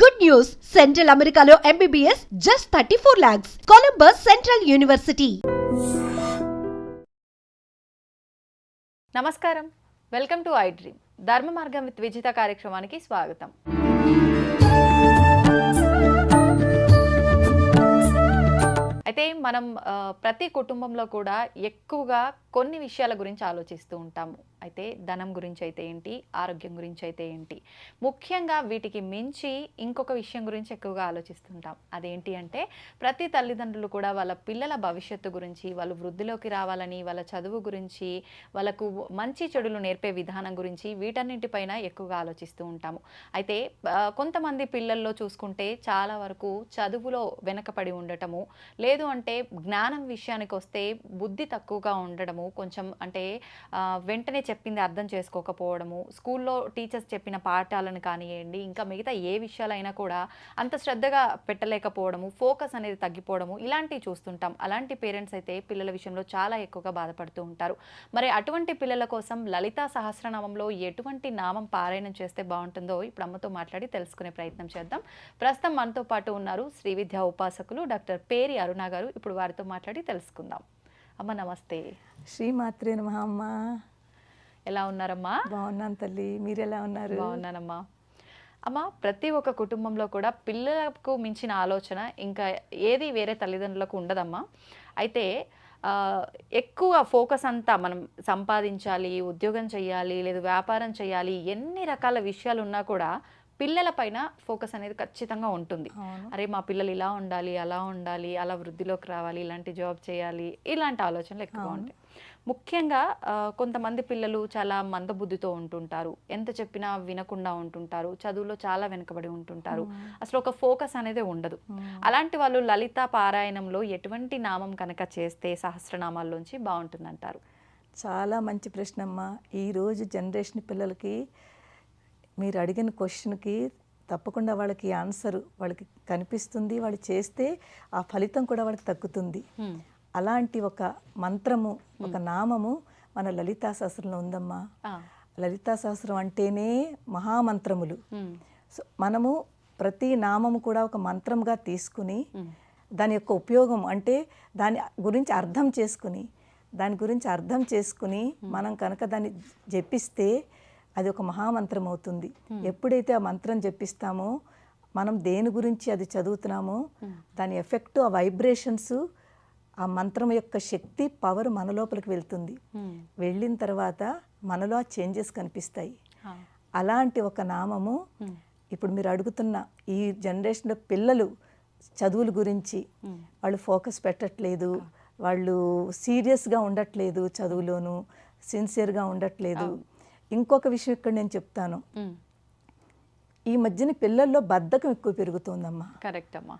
Good news! Central Americano MBBS just 34 lakhs. Columbus Central University. నమస్కారం, welcome to I dream. ధర్మ మార్గం with Vijitha కార్యక్రమానికి స్వాగతం. అయితే మనం ప్రతి కుటుంబంలో కూడా ఎక్కువగా కొన్ని విషయాల గురించి ఆలోచిస్తూ ఉంటాము. అయితే ధనం గురించి అయితే ఏంటి, ఆరోగ్యం గురించి అయితే ఏంటి, ముఖ్యంగా వీటికి మించి ఇంకొక విషయం గురించి ఎక్కువగా ఆలోచిస్తుంటాం. అదేంటి అంటే ప్రతి తల్లిదండ్రులు కూడా వాళ్ళ పిల్లల భవిష్యత్తు గురించి, వాళ్ళు వృద్ధిలోకి రావాలని, వాళ్ళ చదువు గురించి, వాళ్ళకు మంచి చెడులు నేర్పే విధానం గురించి, వీటన్నింటిపైన ఎక్కువగా ఆలోచిస్తూ ఉంటాము. అయితే కొంతమంది పిల్లల్లో చూసుకుంటే చాలా వరకు చదువులో వెనకపడి ఉండటము, లేదు అంటే జ్ఞానం విషయానికి వస్తే బుద్ధి తక్కువగా ఉండడము, కొంచెం అంటే వెంటనే చెప్పింది అర్థం చేసుకోకపోవడము, స్కూల్లో టీచర్స్ చెప్పిన పాఠాలను కానివ్వండి, ఇంకా మిగతా ఏ విషయాలైనా కూడా అంత శ్రద్ధగా పెట్టలేకపోవడము, ఫోకస్ అనేది తగ్గిపోవడము, ఇలాంటివి చూస్తుంటాం. అలాంటి పేరెంట్స్ అయితే పిల్లల విషయంలో చాలా ఎక్కువగా బాధపడుతూ ఉంటారు. మరి అటువంటి పిల్లల కోసం లలితా సహస్రనామంలో ఎటువంటి నామం పారాయణం చేస్తే బాగుంటుందో ఇప్పుడు అమ్మతో మాట్లాడి తెలుసుకునే ప్రయత్నం చేద్దాం. ప్రస్తుతం మనతో పాటు ఉన్నారు శ్రీ విద్యా ఉపాసకులు డాక్టర్ పేరి అరుణ గారు. ఇప్పుడు వారితో మాట్లాడి తెలుసుకుందాం. అమ్మ నమస్తే. శ్రీమాత్రే నమః. అమ్మ ఎలా ఉన్నారమ్మా? బాగున్నాను తల్లి, మీరు ఎలా ఉన్నారు? బాగున్నానమ్మా. అమ్మ, ప్రతి ఒక్క కుటుంబంలో కూడా పిల్లలకు మించిన ఆలోచన ఇంకా ఏది వేరే తల్లిదండ్రులకు ఉండదమ్మా. అయితే ఎక్కువ ఫోకస్ అంతా మనం సంపాదించాలి, ఉద్యోగం చేయాలి, లేదు వ్యాపారం చేయాలి, ఎన్ని రకాల విషయాలు ఉన్నా కూడా పిల్లల పైన ఫోకస్ అనేది ఖచ్చితంగా ఉంటుంది. అరే మా పిల్లలు ఇలా ఉండాలి, అలా ఉండాలి, అలా వృద్ధిలోకి రావాలి, ఇలాంటి జాబ్ చేయాలి, ఇలాంటి ఆలోచనలు ఎక్కువ ఉంటాయి. ముఖ్యంగా కొంతమంది పిల్లలు చాలా మందబుద్ధితో ఉంటుంటారు, ఎంత చెప్పినా వినకుండా ఉంటుంటారు, చదువులో చాలా వెనుకబడి ఉంటుంటారు, అసలు ఒక ఫోకస్ అనేది ఉండదు. అలాంటి వాళ్ళు లలిత పారాయణంలో ఎటువంటి నామం కనుక చేస్తే సహస్రనామాల్లోంచి బాగుంటుందంటారు? చాలా మంచి ప్రశ్న అమ్మ. ఈరోజు జనరేషన్ పిల్లలకి మీరు అడిగిన క్వశ్చన్కి తప్పకుండా వాళ్ళకి ఆన్సర్ వాళ్ళకి కనిపిస్తుంది. వాళ్ళు చేస్తే ఆ ఫలితం కూడా వాళ్ళకి తగ్గుతుంది. అలాంటి ఒక మంత్రము, ఒక నామము మన లలితా సహస్రంలో ఉందమ్మా. లలితా సహస్రం అంటేనే మహామంత్రములు. సో మనము ప్రతి నామము కూడా ఒక మంత్రంగా తీసుకుని దాని యొక్క ఉపయోగం అంటే దాని గురించి అర్థం చేసుకుని మనం కనుక దాన్ని జపిస్తే అది ఒక మహామంత్రం అవుతుంది. ఎప్పుడైతే ఆ మంత్రం జపిస్తామో, మనం దేని గురించి అది చదువుతున్నామో దాని ఎఫెక్ట్, ఆ వైబ్రేషన్స్, ఆ మంత్రం యొక్క శక్తి, పవర్ మన లోపలికి వెళ్తుంది. వెళ్ళిన తర్వాత మనలో ఆ చేంజెస్ కనిపిస్తాయి. అలాంటి ఒక నామము ఇప్పుడు మీరు అడుగుతున్న ఈ జనరేషన్లో పిల్లలు చదువుల గురించి వాళ్ళు ఫోకస్ పెట్టట్లేదు, వాళ్ళు సీరియస్గా ఉండట్లేదు, చదువులోను సిన్సియర్గా ఉండట్లేదు. ఇంకొక విషయం ఇక్కడ నేను చెప్తాను. ఈ మధ్యన పిల్లల్లో బద్ధకం ఎక్కువ పెరుగుతుందమ్మా. కరెక్ట్ అమ్మా.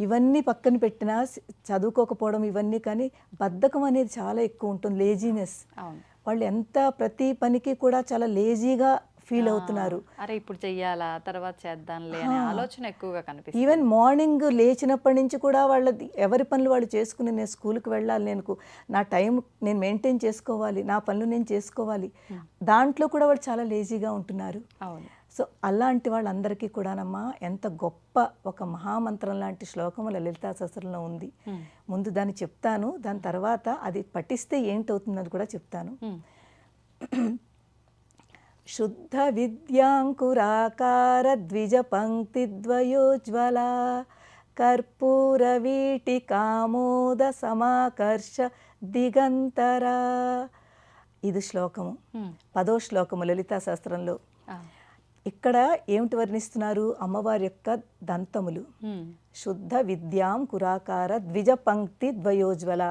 ఇవన్నీ పక్కన పెట్టినా చదువుకోకపోవడం ఇవన్నీ, కానీ బద్ధకం అనేది చాలా ఎక్కువ ఉంటుంది. లేజీనెస్. వాళ్ళు ఎంత ప్రతి పనికి కూడా చాలా లేజీగా ఫీల్ అవుతున్నారు. అరే ఇప్పుడు చెయ్యాలా, తర్వాత చేద్దాంలే అనే ఆలోచన ఎక్కువగా కనిపిస్తుంది. ఈవెన్ మార్నింగ్ లేచినప్పటి నుంచి కూడా వాళ్ళది ఎవరి పనులు వాళ్ళు చేసుకుని, నేను స్కూల్కి వెళ్ళాలి, నా టైం నేను మెయింటైన్ చేసుకోవాలి, నా పనులు నేను చేసుకోవాలి, దాంట్లో కూడా వాళ్ళు చాలా లేజీగా ఉంటున్నారు. సో అలాంటి వాళ్ళందరికీ కూడానమ్మా ఎంత గొప్ప ఒక మహామంత్రం లాంటి శ్లోకము లలితా సహస్రంలో ఉంది. ముందు దాన్ని చెప్తాను, దాని తర్వాత అది పఠిస్తే ఏంటవుతుందని కూడా చెప్తాను. శుద్ధ విద్యాంకురాకార ద్విజ పంక్తి ద్వయోజ్వల కర్పూర వీటి కామోద సమాకర్ష దిగంతర. ఇది శ్లోకము, 10వ శ్లోకము లలితా శాస్త్రంలో. ఇక్కడ ఏమిటి వర్ణిస్తున్నారు? అమ్మవారి యొక్క దంతములు. శుద్ధ విద్యాం కురాకార ద్విజ పంక్తి ద్వయోజ్వల.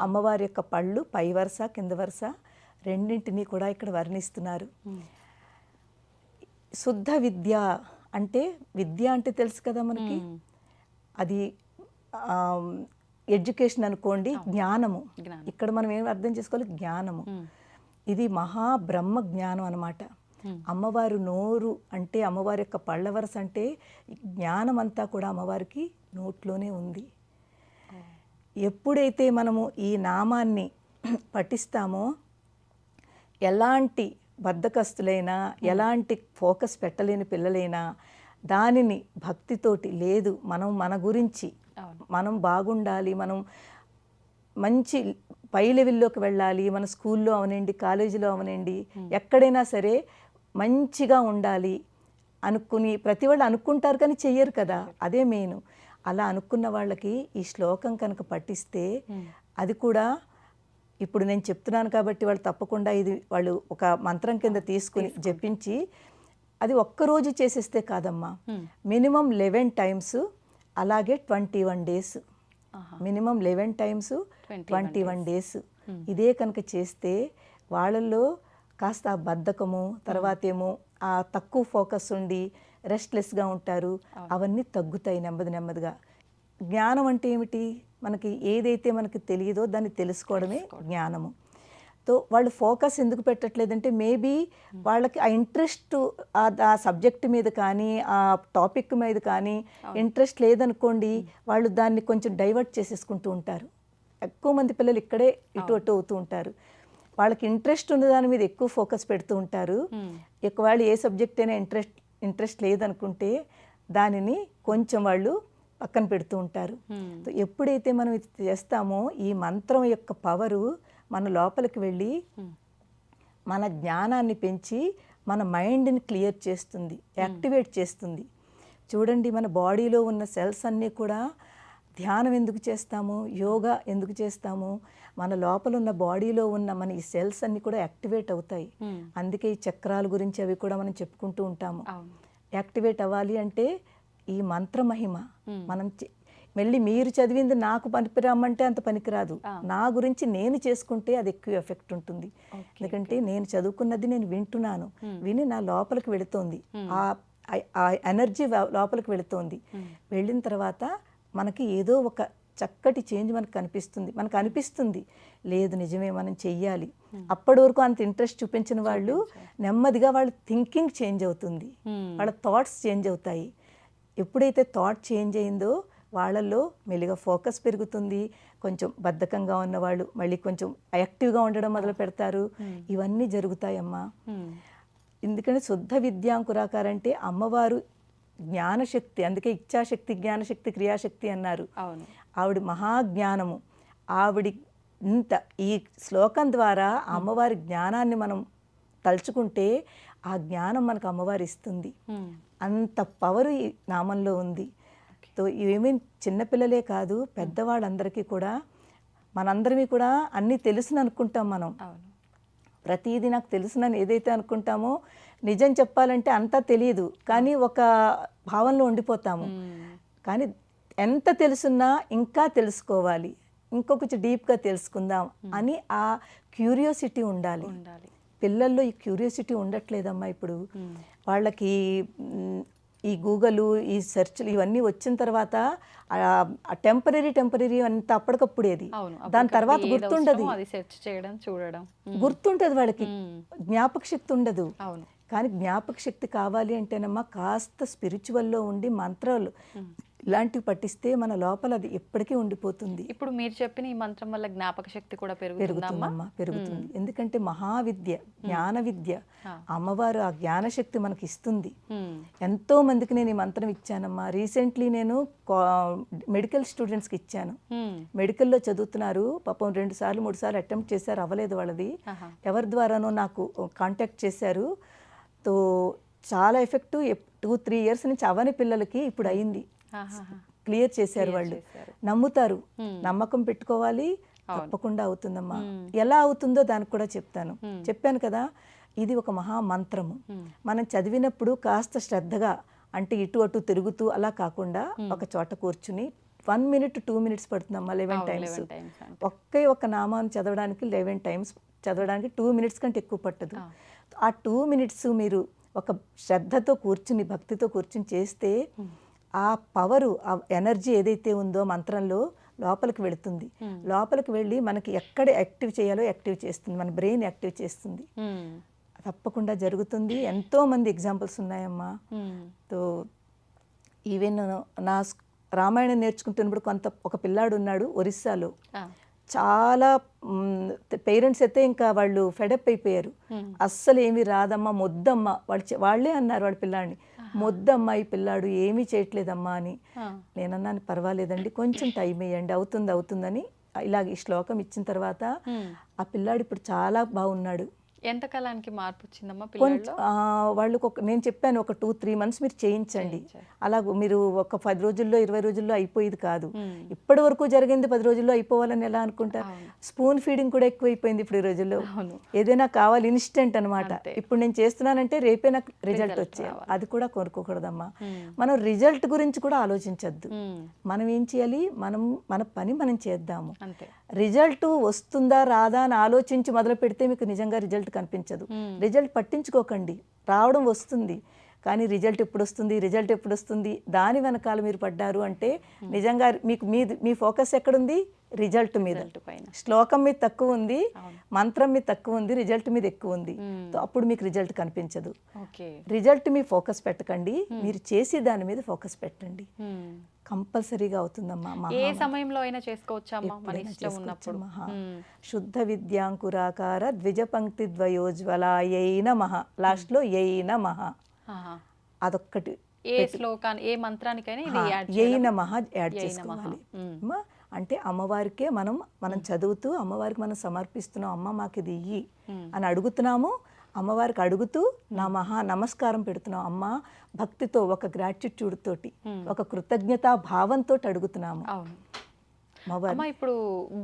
అమ్మవారి యొక్క పళ్ళు పై వరుస కింద వరుస రెండింటినీ కూడా ఇక్కడ వర్ణిస్తున్నారు. శుద్ధ విద్య అంటే, విద్య అంటే తెలుసు కదా మనకి, అది ఎడ్యుకేషన్ అనుకోండి, జ్ఞానము. ఇక్కడ మనం ఏం అర్థం చేసుకోవాలి? జ్ఞానము. ఇది మహాబ్రహ్మ జ్ఞానం అన్నమాట. అమ్మవారు నోరు అంటే, అమ్మవారి యొక్క పళ్ళ వరస అంటే జ్ఞానం అంతా కూడా అమ్మవారికి నోట్లోనే ఉంది. ఎప్పుడైతే మనము ఈ నామాన్ని పఠిస్తామో, ఎలాంటి బద్ధకస్తులైనా, ఎలాంటి ఫోకస్ పెట్టలేని పిల్లలైనా, దానిని భక్తితోటి లేదు, మనం మన గురించి అవును. మనం బాగుండాలి, మనం మంచి పై లెవెల్లోకి వెళ్ళాలి, మన స్కూల్లో అవనండి, కాలేజీలో అవనండి, ఎక్కడైనా సరే మంచిగా ఉండాలి అనుకుని ప్రతి వాళ్ళు అనుకుంటారు కానీ చెయ్యరు కదా, అదే మెయిన్. అలా అనుకున్న వాళ్ళకి ఈ శ్లోకం కనుక పఠిస్తే అది కూడా ఇప్పుడు నేను చెప్తున్నాను కాబట్టి వాళ్ళు తప్పకుండా ఇది వాళ్ళు ఒక మంత్రం కింద తీసుకుని జపించి అది ఒక్కరోజు చేసేస్తే కాదమ్మా, మినిమం 11 టైమ్స్, అలాగే 21 డేస్, మినిమం 11 టైమ్స్ 21 డేస్ ఇదే కనుక చేస్తే వాళ్ళల్లో కాస్త ఆ బద్ధకము, తర్వాత ఏమో ఆ తక్కువ ఫోకస్ ఉండి రెస్ట్లెస్గా ఉంటారు, అవన్నీ తగ్గుతాయి నెమ్మది నెమ్మదిగా. జ్ఞానం అంటే ఏమిటి? మనకి ఏదైతే మనకి తెలియదో దాన్ని తెలుసుకోవడమే జ్ఞానము. తో వాళ్ళు ఫోకస్ ఎందుకు పెట్టట్లేదంటే మేబీ వాళ్ళకి ఆ ఇంట్రెస్ట్ ఆ సబ్జెక్ట్ మీద కానీ ఆ టాపిక్ మీద కానీ ఇంట్రెస్ట్ లేదనుకోండి, వాళ్ళు దాన్ని కొంచెం డైవర్ట్ చేసేసుకుంటూ ఉంటారు. ఎక్కువ మంది పిల్లలు ఇక్కడే ఇటు అటు అవుతూ ఉంటారు. వాళ్ళకి ఇంట్రెస్ట్ ఉన్న దాని మీద ఎక్కువ ఫోకస్ పెడుతూ ఉంటారు. ఒకవేళ ఏ సబ్జెక్ట్ అయినా ఇంట్రెస్ట్ లేదనుకుంటే దానిని కొంచెం వాళ్ళు పక్కన పెడుతూ ఉంటారు. ఎప్పుడైతే మనం ఇది చేస్తామో ఈ మంత్రం యొక్క పవరు మన లోపలికి వెళ్ళి మన జ్ఞానాన్ని పెంచి మన మైండ్ని క్లియర్ చేస్తుంది, యాక్టివేట్ చేస్తుంది. చూడండి, మన బాడీలో ఉన్న సెల్స్ అన్నీ కూడా ధ్యానం ఎందుకు చేస్తాము, యోగా ఎందుకు చేస్తాము, మన లోపల ఉన్న బాడీలో ఉన్న మన ఈ సెల్స్ అన్నీ కూడా యాక్టివేట్ అవుతాయి. అందుకే ఈ చక్రాల గురించి అవి కూడా మనం చెప్పుకుంటూ ఉంటాము. యాక్టివేట్ అవ్వాలి అంటే ఈ మంత్ర మహిమ మనం మళ్ళీ మీరు చదివింది నాకు పనికిరామంటే అంత పనికిరాదు. నా గురించి నేను చేసుకుంటే అది ఎక్కువ ఎఫెక్ట్ ఉంటుంది. ఎందుకంటే నేను చదువుకున్నది నేను వింటున్నాను, విని నా లోపలికి వెళుతోంది, ఆ ఎనర్జీ లోపలికి వెళుతోంది. వెళ్ళిన తర్వాత మనకి ఏదో ఒక చక్కటి చేంజ్ మనకు అనిపిస్తుంది లేదు నిజమే మనం చెయ్యాలి. అప్పటి వరకు అంత ఇంట్రెస్ట్ చూపించిన వాళ్ళు నెమ్మదిగా వాళ్ళ థింకింగ్ చేంజ్ అవుతుంది, వాళ్ళ థాట్స్ చేంజ్ అవుతాయి. ఎప్పుడైతే థాట్ చేంజ్ అయిందో వాళ్ళల్లో మెల్లిగా ఫోకస్ పెరుగుతుంది. కొంచెం బద్ధకంగా ఉన్నవాళ్ళు మళ్ళీ కొంచెం యాక్టివ్గా ఉండడం మొదలు పెడతారు. ఇవన్నీ జరుగుతాయమ్మా. ఎందుకంటే శుద్ధ విద్యాంకురాకారంటే అమ్మవారు జ్ఞానశక్తి, అందుకే ఇచ్ఛాశక్తి, జ్ఞానశక్తి, క్రియాశక్తి అన్నారు. ఆవిడ మహాజ్ఞానము. ఆవిడి ఇంత ఈ శ్లోకం ద్వారా అమ్మవారి జ్ఞానాన్ని మనం తలుచుకుంటే ఆ జ్ఞానం మనకు అమ్మవారు ఇస్తుంది. అంత పవర్ ఈ నామంలో ఉంది. తో ఇవేమీ చిన్నపిల్లలే కాదు, పెద్దవాళ్ళందరికీ కూడా, మనందరినీ కూడా అన్నీ తెలుసుని అనుకుంటాం మనం. ప్రతిదీ నాకు తెలుసునని ఏదైతే అనుకుంటామో నిజం చెప్పాలంటే అంతా తెలియదు, కానీ ఒక భావనలో ఉండిపోతాము. కానీ ఎంత తెలుసున్నా ఇంకా తెలుసుకోవాలి, ఇంకొంచెం డీప్గా తెలుసుకుందాం అని ఆ క్యూరియాసిటీ ఉండాలి. పిల్లల్లో ఈ క్యూరియాసిటీ ఉండట్లేదమ్మా ఇప్పుడు. వాళ్ళకి ఈ గూగుల్, ఈ సెర్చ్లు ఇవన్నీ వచ్చిన తర్వాత టెంపరీ అంత అప్పటికప్పుడేది, దాని తర్వాత గుర్తుండదు, గుర్తుంటది వాళ్ళకి, జ్ఞాపక శక్తి ఉండదు. కానీ జ్ఞాపక శక్తి కావాలి అంటేనమ్మా కాస్త స్పిరిచువల్లో ఉండి మంత్రాలు ఇలాంటివి పట్టిస్తే మన లోపల అది ఎప్పటికీ ఉండిపోతుంది. ఇప్పుడు మీరు చెప్పిన ఈ మంత్రం వల్ల జ్ఞాపక శక్తి కూడా పెరుగుతుందమ్మా? పెరుగుతుంది. ఎందుకంటే మహావిద్య, జ్ఞాన విద్య, అమ్మవారు ఆ జ్ఞానశక్తి మనకి ఇస్తుంది. ఎంతో మందికి నేను ఈ మంత్రం ఇచ్చానమ్మా. రీసెంట్లీ నేను మెడికల్ స్టూడెంట్స్కి ఇచ్చాను. మెడికల్లో చదువుతున్నారు, పాపం 2 సార్లు 3 సార్లు అటెంప్ట్ చేశారు, అవ్వలేదు వాళ్ళది. ఎవరి ద్వారానో నాకు కాంటాక్ట్ చేశారు. తో చాలా ఎఫెక్టు 2-3 ఇయర్స్ నుంచి అవని పిల్లలకి ఇప్పుడు అయింది, క్లియర్ చేశారు వాళ్ళు. నమ్ముతారు, నమ్మకం పెట్టుకోవాలి, తప్పకుండా అవుతుందమ్మా. ఎలా అవుతుందో దానికి కూడా చెప్పాను కదా. ఇది ఒక మహామంత్రము. మనం చదివినప్పుడు కాస్త శ్రద్ధగా, అంటే ఇటు అటు తిరుగుతూ అలా కాకుండా ఒక చోట కూర్చుని 1 minute 2 minutes పడుతుందమ్మా. 11 times ఒక్క నామాన్ని చదవడానికి 11 times చదవడానికి 2 minutes కంటే ఎక్కువ పట్టదు. ఆ 2 minutes మీరు ఒక శ్రద్ధతో కూర్చుని, భక్తితో కూర్చుని చేస్తే ఆ పవరు, ఆ ఎనర్జీ ఏదైతే ఉందో మంత్రంలో లోపలికి వెళుతుంది. లోపలికి వెళ్ళి మనకి ఎక్కడ యాక్టివ్ చేయాలో యాక్టివ్ చేస్తుంది, మన బ్రెయిన్ యాక్టివ్ చేస్తుంది. తప్పకుండా జరుగుతుంది. ఎంతో మంది ఎగ్జాంపుల్స్ ఉన్నాయమ్మా. తో ఈవెన్ నా రామాయణం నేర్చుకుంటున్నప్పుడు ఒక పిల్లాడు ఉన్నాడు ఒరిస్సాలో. చాలా పేరెంట్స్ అయితే ఇంకా వాళ్ళు ఫెడప్ అయిపోయారు. అస్సలు ఏమి రాదమ్మా, మొద్దమ్మా, వాళ్ళే అన్నారు వాళ్ళ పిల్లాడిని, మొద్దమ్మా ఈ పిల్లాడు ఏమీ చేయట్లేదమ్మా అని. నేనన్నాను పర్వాలేదండి కొంచెం టైం ఇవ్వండి, అవుతుందని ఇలాగ ఈ శ్లోకం ఇచ్చిన తర్వాత ఆ పిల్లాడు ఇప్పుడు చాలా బాగున్నాడు. ఎంత కాలానికి మార్పు వచ్చిందమ్మా కొంచెం పిల్లల్లో? వాళ్ళకు నేను చెప్పాను ఒక 2-3 మంత్స్ మీరు చేయించండి, అలా మీరు ఒక 10 రోజుల్లో 20 రోజుల్లో అయిపోయేది కాదు. ఇప్పటి వరకు జరిగింది 10 రోజుల్లో అయిపోవాలని ఎలా అనుకుంటారు? స్పూన్ ఫీడింగ్ కూడా ఎక్కువైపోయింది ఇప్పుడు ఈ రోజుల్లో. ఏదైనా కావాలి ఇన్స్టెంట్ అనమాట. ఇప్పుడు నేను చేస్తున్నానంటే రేపే నాకు రిజల్ట్ వచ్చేయాలి, అది కూడా కోరుకోకూడదమ్మా. మనం రిజల్ట్ గురించి కూడా ఆలోచించద్దు. మనం ఏం చేయాలి, మన పని మనం చేద్దాము. రిజల్ట్ వస్తుందా రాదా అని ఆలోచించి మొదలు పెడితే మీకు నిజంగా రిజల్ట్ కనిపించదు. రిజల్ట్ పట్టించుకోకండి, రావడం వస్తుంది. కానీ రిజల్ట్ ఎప్పుడు వస్తుంది దాని వెనకాల మీరు పడ్డారు అంటే నిజంగా మీకు మీ ఫోకస్ ఎక్కడుంది? రిజల్ట్ మీద. శ్లోకం మీద తక్కువ ఉంది, మంత్రం మీద తక్కువ ఉంది, రిజల్ట్ మీద ఎక్కువ ఉంది. అప్పుడు మీకు రిజల్ట్ కనిపించదు. రిజల్ట్ మీ ఫోకస్ పెట్టకండి, మీరు చేసే దాని మీద ఫోకస్ పెట్టండి, కంపల్సరీగా అవుతుందమ్మా. ఏ సమయంలో అయినా చేసుకోవచ్చమ్మా మన ఇష్టం ఉన్నప్పుడు. శుద్ధ విద్యాంకురాకార ద్విజ పంక్తి ద్వయోజ్వలాయై నమః, లాస్ట్ లో యై నమః అదొక్కటి. ఏ శ్లోకాన్ని ఏ మంత్రానికైనా ఇది యై నమః యాడ్ చేసుకోవాలి. అంటే అమ్మవారికే మనం చదువుతూ అమ్మవారికి మనం సమర్పిస్తున్నాం, అమ్మ మాకు ఇది ఇయ్యి అని అడుగుతున్నాము. అమ్మవారికి అడుగుతూ నమస్కారం పెడుతున్నాం. అమ్మ భక్తితో, ఒక గ్రాటిట్యూడ్ తోటి, ఒక కృతజ్ఞతా భావంతో అడుగుతున్నాము. అమ్మ ఇప్పుడు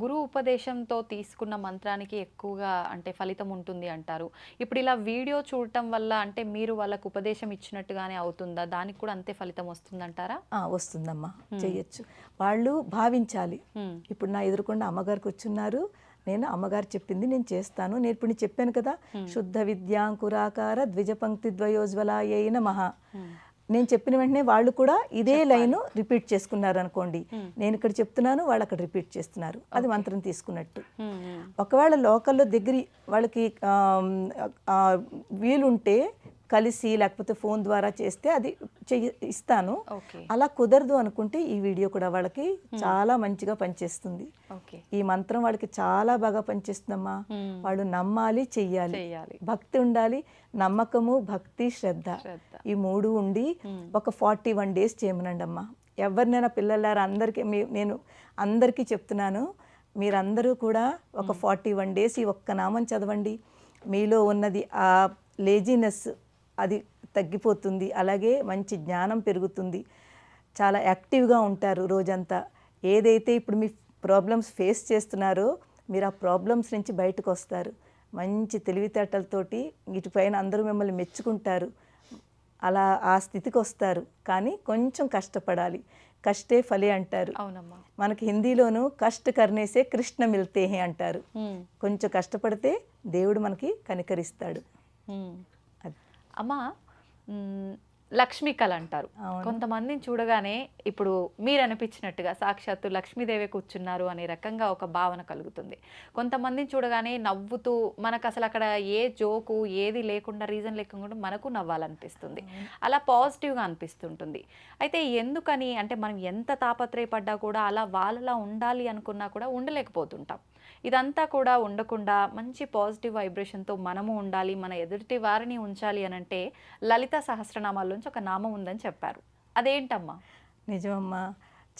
గురు ఉపదేశంతో తీసుకున్న మంత్రానికి ఎక్కువగా అంటే ఫలితం ఉంటుంది అంటారు. ఇప్పుడు ఇలా వీడియో చూడటం వల్ల అంటే మీరు వాళ్ళకు ఉపదేశం ఇచ్చినట్టుగానే అవుతుందా? దానికి కూడా అంతే ఫలితం వస్తుందంటారా? వస్తుందమ్మా, చెయ్యొచ్చు. వాళ్ళు భావించాలి. ఇప్పుడు నా ఎదురుకుండా అమ్మగారికి వచ్చున్నారు, నేను అమ్మగారు చెప్పింది నేను చేస్తాను. నేను ఇప్పుడు చెప్పాను కదా, శుద్ధ విద్యాంకురాకార ద్విజ పంక్తి ద్వయోజ్వలాయై నమః. నేను చెప్పిన వెంటనే వాళ్ళు కూడా ఇదే లైన్ రిపీట్ చేసుకున్నారు అనుకోండి. నేను ఇక్కడ చెప్తున్నాను, వాళ్ళు అక్కడ రిపీట్ చేస్తున్నారు, అది మంత్రం తీసుకున్నట్టు. ఒకవేళ లోకల్లో దగ్గర వాళ్ళకి వీలుంటే కలిసి లేకపోతే ఫోన్ ద్వారా చేస్తే అది ఇస్తాను. అలా కుదరదు అనుకుంటే ఈ వీడియో కూడా వాళ్ళకి చాలా మంచిగా పనిచేస్తుంది. ఈ మంత్రం వాళ్ళకి చాలా బాగా పనిచేస్తుందమ్మా. వాళ్ళు నమ్మాలి, చెయ్యాలి, భక్తి ఉండాలి. నమ్మకము, భక్తి, శ్రద్ధ ఈ 3 ఉండి ఒక 41 days చేయమనండి అమ్మా. ఎవరినైనా పిల్లలారా అందరికీ నేను అందరికీ చెప్తున్నాను, మీరందరూ కూడా ఒక 41 days ఈ ఒక్క నామం చదవండి. మీలో ఉన్నది ఆ లేజినెస్ అది తగ్గిపోతుంది. అలాగే మంచి జ్ఞానం పెరుగుతుంది, చాలా యాక్టివ్గా ఉంటారు రోజంతా. ఏదైతే ఇప్పుడు మీ ప్రాబ్లమ్స్ ఫేస్ చేస్తున్నారో మీరు ఆ ప్రాబ్లమ్స్ నుంచి బయటకు వస్తారు. మంచి తెలివితేటలతోటి ఇటుపైన అందరూ మిమ్మల్ని మెచ్చుకుంటారు. అలా ఆ స్థితికి వస్తారు. కానీ కొంచెం కష్టపడాలి. కష్టే ఫలే అంటారు. మనకి హిందీలోను కష్ట కర్నేసే కృష్ణ మిల్తే హే అంటారు. కొంచెం కష్టపడితే దేవుడు మనకి కనికరిస్తాడు. అమ్మా లక్ష్మీ కళ అంటారు. కొంతమందిని చూడగానే ఇప్పుడు మీరు అనిపించినట్టుగా సాక్షాత్తు లక్ష్మీదేవి కూర్చున్నారు అనే రకంగా ఒక భావన కలుగుతుంది. కొంతమందిని చూడగానే నవ్వుతూ మనకు అసలు అక్కడ ఏ జోకు ఏది లేకుండా రీజన్ లేకుండా మనకు నవ్వాలనిపిస్తుంది. అలా పాజిటివ్గా అనిపిస్తుంటుంది. అయితే ఎందుకని అంటే మనం ఎంత తాపత్రయపడ్డా కూడా అలా వాళ్ళలా ఉండాలి అనుకున్నా కూడా ఉండలేకపోతుంటాం. ఇదంతా కూడా ఉండకుండా మంచి పాజిటివ్ వైబ్రేషన్తో మనము ఉండాలి, మన ఎదుటి వారిని ఉంచాలి అని అంటే లలిత సహస్రనామాల్లోంచి ఒక నామం ఉందని చెప్పారు. అదేంటమ్మా? నిజమమ్మా,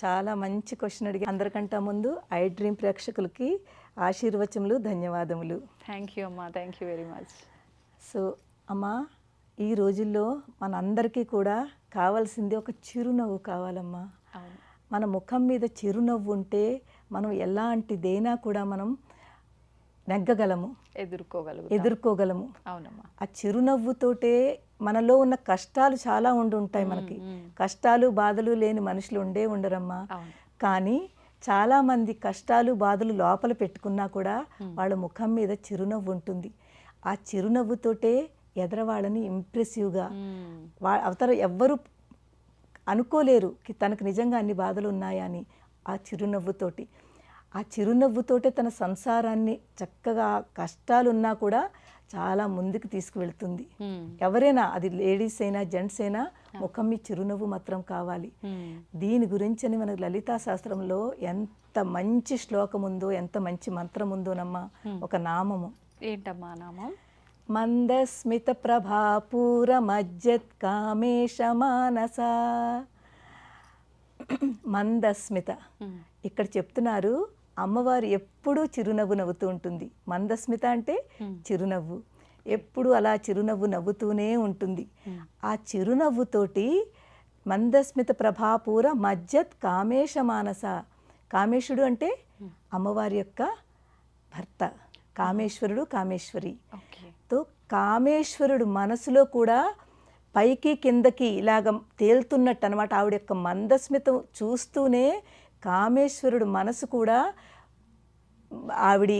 చాలా మంచి క్వశ్చన్ అడిగి. అందరికంటే ముందు ఐ డ్రీమ్ ప్రేక్షకులకి ఆశీర్వచనములు, ధన్యవాదములు. థ్యాంక్ యూ అమ్మా, thank you very much. So అమ్మా, ఈ రోజుల్లో మనందరికీ కూడా కావాల్సింది ఒక చిరునవ్వు కావాలమ్మా. మన ముఖం మీద చిరునవ్వు ఉంటే మనం ఎలాంటిదైనా కూడా మనం నెగ్గగలము, ఎదుర్కోగలము. అవునమ్మా. ఆ చిరునవ్వుతోటే మనలో ఉన్న కష్టాలు చాలా ఉంటాయి. మనకి కష్టాలు బాధలు లేని మనుషులు ఉండరమ్మా. కానీ చాలామంది కష్టాలు బాధలు లోపల పెట్టుకున్నా కూడా వాళ్ళ ముఖం మీద చిరునవ్వు ఉంటుంది. ఆ చిరునవ్వుతోటే ఎదరవాళ్ళని ఇంప్రెసివ్గా అవతల ఎవ్వరు అనుకోలేరు తనకు నిజంగా అన్ని బాధలు ఉన్నాయా అని. ఆ చిరునవ్వుతోటే తన సంసారాన్ని చక్కగా కష్టాలున్నా కూడా చాలా ముందుకు తీసుకువెళ్తుంది. ఎవరైనా, అది లేడీస్ అయినా జెంట్స్ అయినా, ముఖం మీ చిరునవ్వు మాత్రం కావాలి. దీని గురించి అని మనకు లలితా శాస్త్రంలో ఎంత మంచి శ్లోకం ఉందో, ఎంత మంచి మంత్రం ఉందోనమ్మా. ఒక నామము. ఏంటమ్మా నామం? మందస్మిత ప్రభాపూర మజ్జత్ కామేశ మానస. మందస్మిత ఇక్కడ చెప్తున్నారు, అమ్మవారు ఎప్పుడూ చిరునవ్వు నవ్వుతూ ఉంటుంది. మందస్మిత అంటే చిరునవ్వు, ఎప్పుడు అలా చిరునవ్వు నవ్వుతూనే ఉంటుంది. ఆ చిరునవ్వుతోటి మందస్మిత ప్రభాపూర మజ్జత్ కామేశ మానస. కామేశుడు అంటే అమ్మవారి యొక్క భర్త, కామేశ్వరుడు కామేశ్వరి. తో కామేశ్వరుడు మనసులో కూడా పైకి కిందకి ఇలాగ తేలుతున్నట్టు అనమాట. ఆవిడ యొక్క మందస్మితం చూస్తూనే కామేశ్వరుడు మనసు కూడా ఆవిడి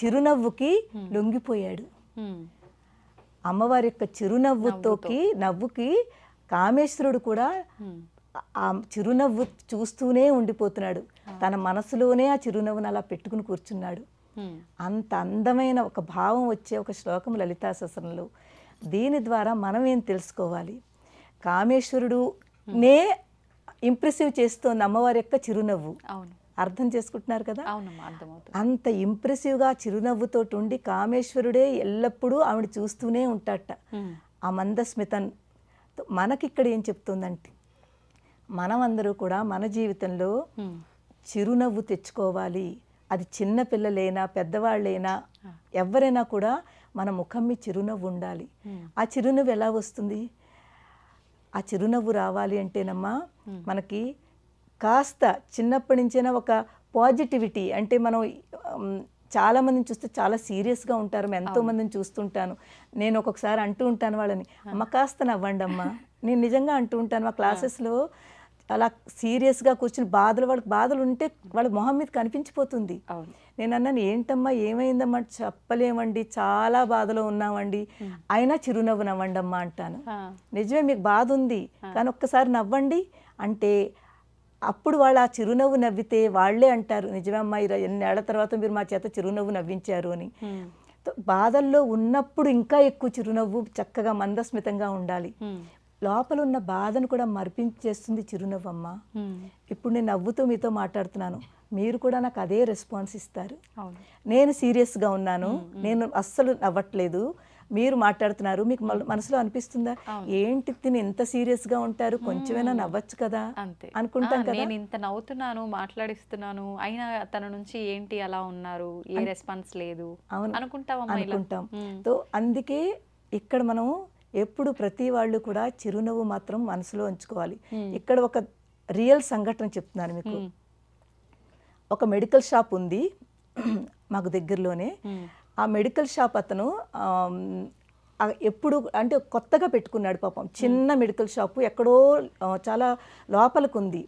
చిరునవ్వుకి లొంగిపోయాడు. అమ్మవారి యొక్క నవ్వుకి కామేశ్వరుడు కూడా ఆ చిరునవ్వు చూస్తూనే ఉండిపోతున్నాడు. తన మనసులోనే ఆ చిరునవ్వును అలా పెట్టుకుని కూర్చున్నాడు. అంత అందమైన ఒక భావం వచ్చే ఒక శ్లోకం లలితా సహస్రంలో. దీని ద్వారా మనం ఏం తెలుసుకోవాలి? కామేశ్వరుడునే ఇంప్రెసివ్ చేస్తోంది అమ్మవారి యొక్క చిరునవ్వు. అర్థం చేసుకుంటున్నారు కదా? అంత ఇంప్రెసివ్గా చిరునవ్వుతోటి ఉండి కామేశ్వరుడే ఎల్లప్పుడూ ఆవిడ చూస్తూనే ఉంటాడట. ఆ మందస్మితన్ మనకిక్కడ ఏం చెప్తుందంటే, మనమందరూ కూడా మన జీవితంలో చిరునవ్వు తెచ్చుకోవాలి. అది చిన్న పిల్లలైనా పెద్దవాళ్ళైనా ఎవరైనా కూడా మన ముఖం మీద చిరునవ్వు ఉండాలి. ఆ చిరునవ్వు ఎలా వస్తుంది? ఆ చిరునవ్వు రావాలి అంటేనమ్మా మనకి కాస్త చిన్నప్పటి నుంచైనా ఒక పాజిటివిటీ. అంటే మనం చాలామందిని చూస్తే చాలా సీరియస్గా ఉంటారు. ఎంతోమందిని చూస్తుంటాను. నేను ఒక్కొక్కసారి అంటూ ఉంటాను వాళ్ళని, అమ్మ కాస్త నవ్వండి అమ్మా. నేను నిజంగా అంటూ ఉంటాను మా క్లాసెస్లో. అలా సీరియస్గా కూర్చుని వాళ్ళకి బాధలు ఉంటే వాళ్ళ మొహం మీద కనిపించిపోతుంది. నేను అన్నాను, ఏంటమ్మా ఏమైందమ్మా? చెప్పలేమండి, చాలా బాధలో ఉన్నామండి, అయినా చిరునవ్వు నవ్వండి అమ్మా అంటాను. నిజమే, మీకు బాధ ఉంది కానీ ఒక్కసారి నవ్వండి అంటే అప్పుడు వాళ్ళు ఆ చిరునవ్వు నవ్వితే వాళ్ళే అంటారు, నిజమే అమ్మా ఎన్నేళ్ల తర్వాత మీరు మా చేత చిరునవ్వు నవ్వించారు అని. బాధల్లో ఉన్నప్పుడు ఇంకా ఎక్కువ చిరునవ్వు చక్కగా మందస్మితంగా ఉండాలి. లోపల ఉన్న బాధను కూడా మరిపించేస్తుంది చిరునవ్వమ్మ. ఇప్పుడు నేను నవ్వుతూ మీతో మాట్లాడుతున్నాను, మీరు కూడా నాకు అదే రెస్పాన్స్ ఇస్తారు. నేను సీరియస్గా ఉన్నాను, నేను అస్సలు నవ్వట్లేదు, మీరు మాట్లాడుతున్నారు, మీకు మనసులో అనిపిస్తుందా ఏంటి తిని ఇంత సీరియస్గా ఉంటారు, కొంచెమైనా నవ్వచ్చు కదా అనుకుంటాం కదా. నేను ఇంత నవ్వుతున్నాను, మాట్లాడిస్తున్నాను, అయినా తన నుంచి ఏంటి అలా ఉన్నారు, ఏ రెస్పాన్స్ లేదు అనుకుంటాం. సో అందుకే ఇక్కడ మనం ఎప్పుడు ప్రతి వాళ్ళు కూడా చిరునవ్వు మాత్రం మనసులో ఉంచుకోవాలి. ఇక్కడ ఒక రియల్ సంఘటన చెప్తున్నాను మీకు. ఒక మెడికల్ షాప్ ఉంది మాకు దగ్గరలోనే. ఆ మెడికల్ షాప్ అతను ఎప్పుడు అంటే కొత్తగా పెట్టుకున్నాడు పాపం. చిన్న మెడికల్ షాపు ఎక్కడో చాలా లోపలికి ఉంది,